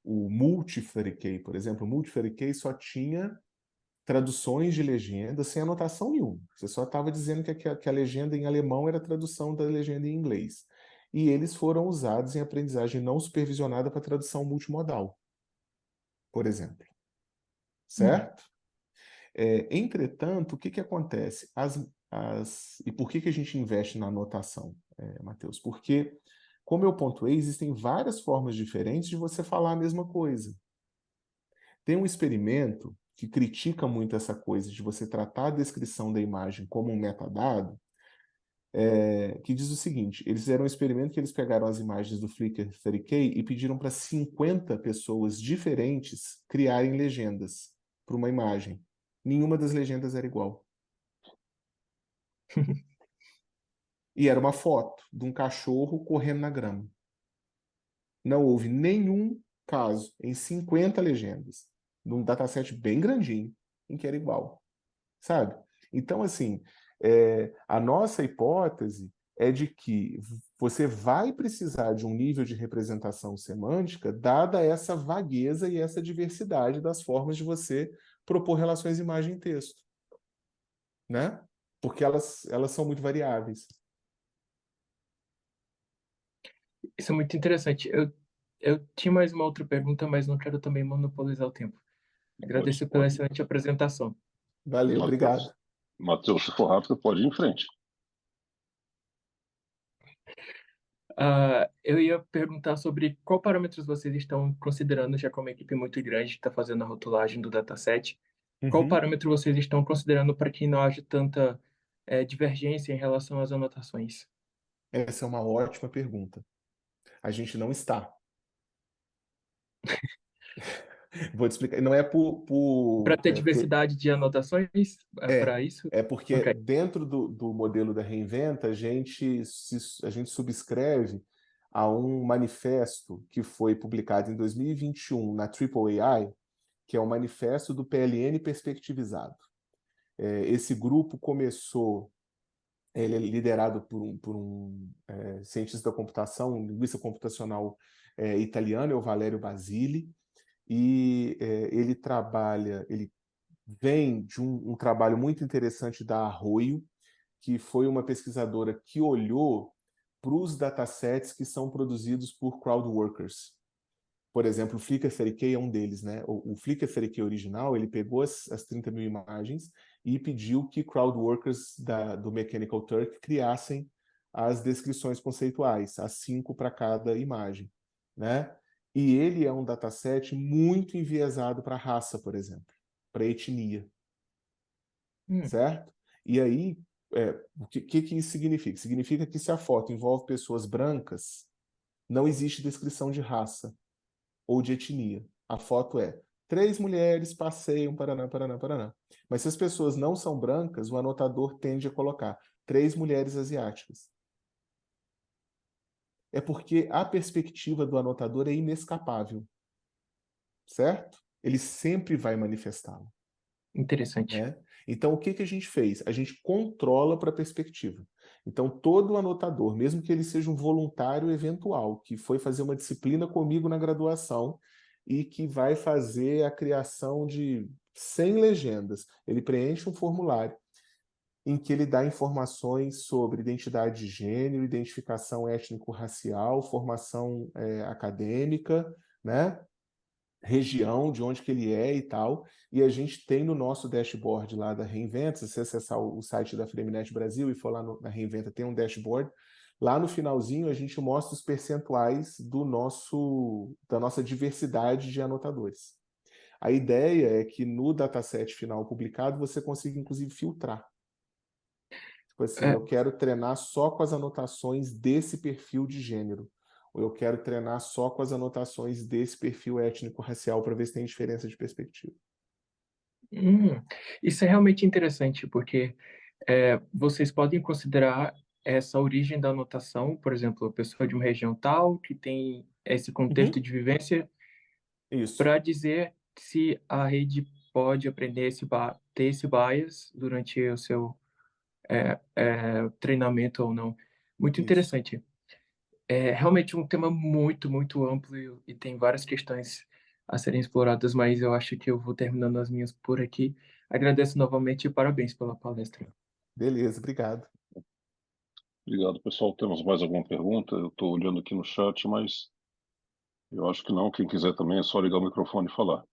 Speaker 2: o Multifurikey, por exemplo, o Multifurikey só tinha traduções de legenda sem anotação nenhuma. Você só estava dizendo que a legenda em alemão era a tradução da legenda em inglês. E eles foram usados em aprendizagem não supervisionada para tradução multimodal, por exemplo. Certo? Entretanto, o que que acontece? E por que que a gente investe na anotação, Matheus? Porque, como eu pontuei, existem várias formas diferentes de você falar a mesma coisa. Tem um experimento que critica muito essa coisa de você tratar a descrição da imagem como um metadado, que diz o seguinte: eles fizeram um experimento que eles pegaram as imagens do Flickr 30K e pediram para 50 pessoas diferentes criarem legendas para uma imagem. Nenhuma das legendas era igual. E era uma foto de um cachorro correndo na grama. Não houve nenhum caso em 50 legendas, num dataset bem grandinho, em que era igual. Sabe? Então, assim, a nossa hipótese é de que você vai precisar de um nível de representação semântica, dada essa vagueza e essa diversidade das formas de você propor relações imagem e texto, né? Porque elas são muito variáveis.
Speaker 4: isso é muito interessante. Eu tinha mais uma outra pergunta, mas não quero também monopolizar o tempo.
Speaker 1: Pode,
Speaker 4: Agradeço pela
Speaker 1: pode.
Speaker 4: excelente apresentação.
Speaker 2: Valeu,
Speaker 1: Matheus,
Speaker 2: obrigado.
Speaker 1: Matheus, se for rápido, pode ir em frente.
Speaker 4: Eu ia perguntar sobre qual parâmetros vocês estão considerando, já que é uma equipe muito grande que está fazendo a rotulagem do dataset. Qual
Speaker 2: Uhum.
Speaker 4: parâmetro vocês estão considerando para que não haja tanta divergência em relação às anotações?
Speaker 2: Essa é uma ótima pergunta. A gente não está. Vou te explicar. Não é
Speaker 4: Para ter
Speaker 2: porque
Speaker 4: diversidade de anotações, para isso?
Speaker 2: é porque
Speaker 4: Ok.
Speaker 2: dentro do modelo da Reinventa, a gente subscreve a um manifesto que foi publicado em 2021 na AAAI, que é o Manifesto do PLN Perspectivizado. Esse grupo começou, ele é liderado por um cientista da computação, um linguista computacional italiano, é o Valerio Basili, e ele vem de um trabalho muito interessante da Arroio, que foi uma pesquisadora que olhou para os datasets que são produzidos por crowdworkers. Por exemplo, o Flickr 30K é um deles, né? O Flickr 30K original, ele pegou as 30 mil imagens e pediu que crowdworkers do Mechanical Turk criassem as descrições conceituais, as 5 para cada imagem, né? E ele é um dataset muito enviesado para raça, por exemplo, para etnia,
Speaker 4: Hum,
Speaker 2: certo? E aí, o que isso significa? Significa que se a foto envolve pessoas brancas, não existe descrição de raça ou de etnia. A foto é 3 mulheres passeiam, Paraná, Paraná, Paraná. Mas se as pessoas não são brancas, o anotador tende a colocar 3 mulheres asiáticas. É porque a perspectiva do anotador é inescapável, certo? Ele sempre vai manifestá-la.
Speaker 4: interessante.
Speaker 2: Né? Então, o que que a gente fez? A gente controla para a perspectiva. Então, todo anotador, mesmo que ele seja um voluntário eventual, que foi fazer uma disciplina comigo na graduação e que vai fazer a criação de 100 legendas, ele preenche um formulário em que ele dá informações sobre identidade de gênero, identificação étnico-racial, formação acadêmica, né? Região, de onde que ele é e tal, e a gente tem no nosso dashboard lá da Reinventa, se você acessar o site da Freminet Brasil e for lá na Reinventa, tem um dashboard, lá no finalzinho a gente mostra os percentuais da nossa diversidade de anotadores. A ideia é que no dataset final publicado você consiga inclusive filtrar. Tipo assim,
Speaker 4: É,
Speaker 2: eu quero treinar só com as anotações desse perfil de gênero. Ou eu quero treinar só com as anotações desse perfil étnico-racial para ver se tem diferença de perspectiva.
Speaker 4: hum, isso é realmente interessante, porque vocês podem considerar essa origem da anotação, por exemplo, a pessoa de uma região tal, que tem esse contexto
Speaker 2: Uhum.
Speaker 4: de vivência,
Speaker 2: Isso.
Speaker 4: para dizer se a rede pode aprender ter esse bias durante o seu treinamento ou não. Muito
Speaker 2: Isso.
Speaker 4: interessante. É realmente um tema muito, muito amplo e tem várias questões a serem exploradas, mas eu acho que eu vou terminando as minhas por aqui. Agradeço novamente e parabéns pela palestra.
Speaker 2: Beleza, obrigado.
Speaker 1: Obrigado, pessoal. Temos mais alguma pergunta? Eu estou olhando aqui no chat, mas eu acho que não. Quem quiser também é só ligar o microfone e falar.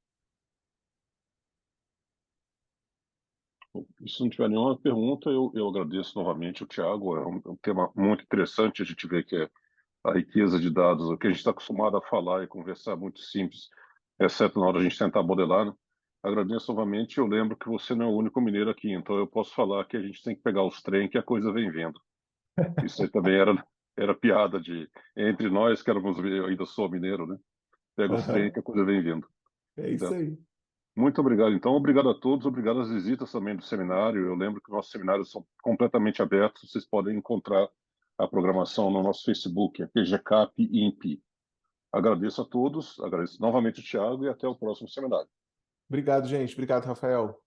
Speaker 1: Bom, e se não tiver nenhuma pergunta, eu agradeço novamente o Thiago. É um tema muito interessante. A gente vê que a riqueza de dados, o que a gente está acostumado a falar e conversar é muito simples, exceto na hora de a gente tentar modelar, né? Agradeço novamente. Eu lembro que você não é o único mineiro aqui, então eu posso falar que a gente tem que pegar os trem que a coisa vem vindo. Isso aí também era piada entre nós, que éramos, eu ainda sou mineiro, né? Pega os trem
Speaker 2: Aham.
Speaker 1: que a coisa vem vindo.
Speaker 2: É isso
Speaker 1: Certo?
Speaker 2: aí.
Speaker 1: Muito obrigado. Então, obrigado a todos, obrigado às visitas também do seminário. Eu lembro que nossos seminários são completamente abertos. Vocês podem encontrar a programação no nosso Facebook, é PGCAP INPE. Agradeço a todos, agradeço novamente o Thiago e até o próximo seminário.
Speaker 2: Obrigado, gente. Obrigado, Rafael.